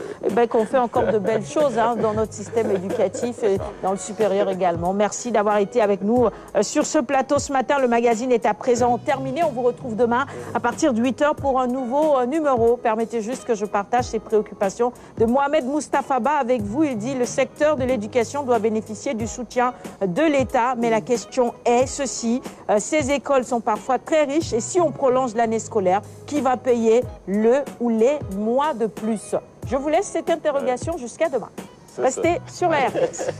qu'on fait encore de belles choses dans notre système éducatif et dans le supérieur également. Merci d'avoir été avec nous sur ce plateau ce matin. Le magazine est à présent terminé. On vous retrouve demain à partir de 8h pour un nouveau numéro. Permettez juste que je partage ces préoccupations de Mohamed Moustapha Ba avec vous. Il dit: le secteur de l'éducation doit bénéficier du soutien de l'État. Mais la question est ceci: ces écoles sont parfois très riches, et si on prolonge l'année scolaire, qui va payer le ou les mois de plus? Je vous laisse cette interrogation jusqu'à demain. Restez sur la RTS.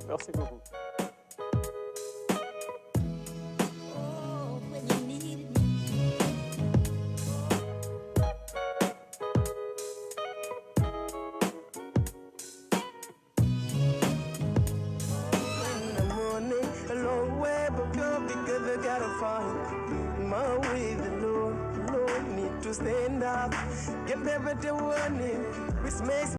Merci beaucoup. Stand up, get everything running, which makes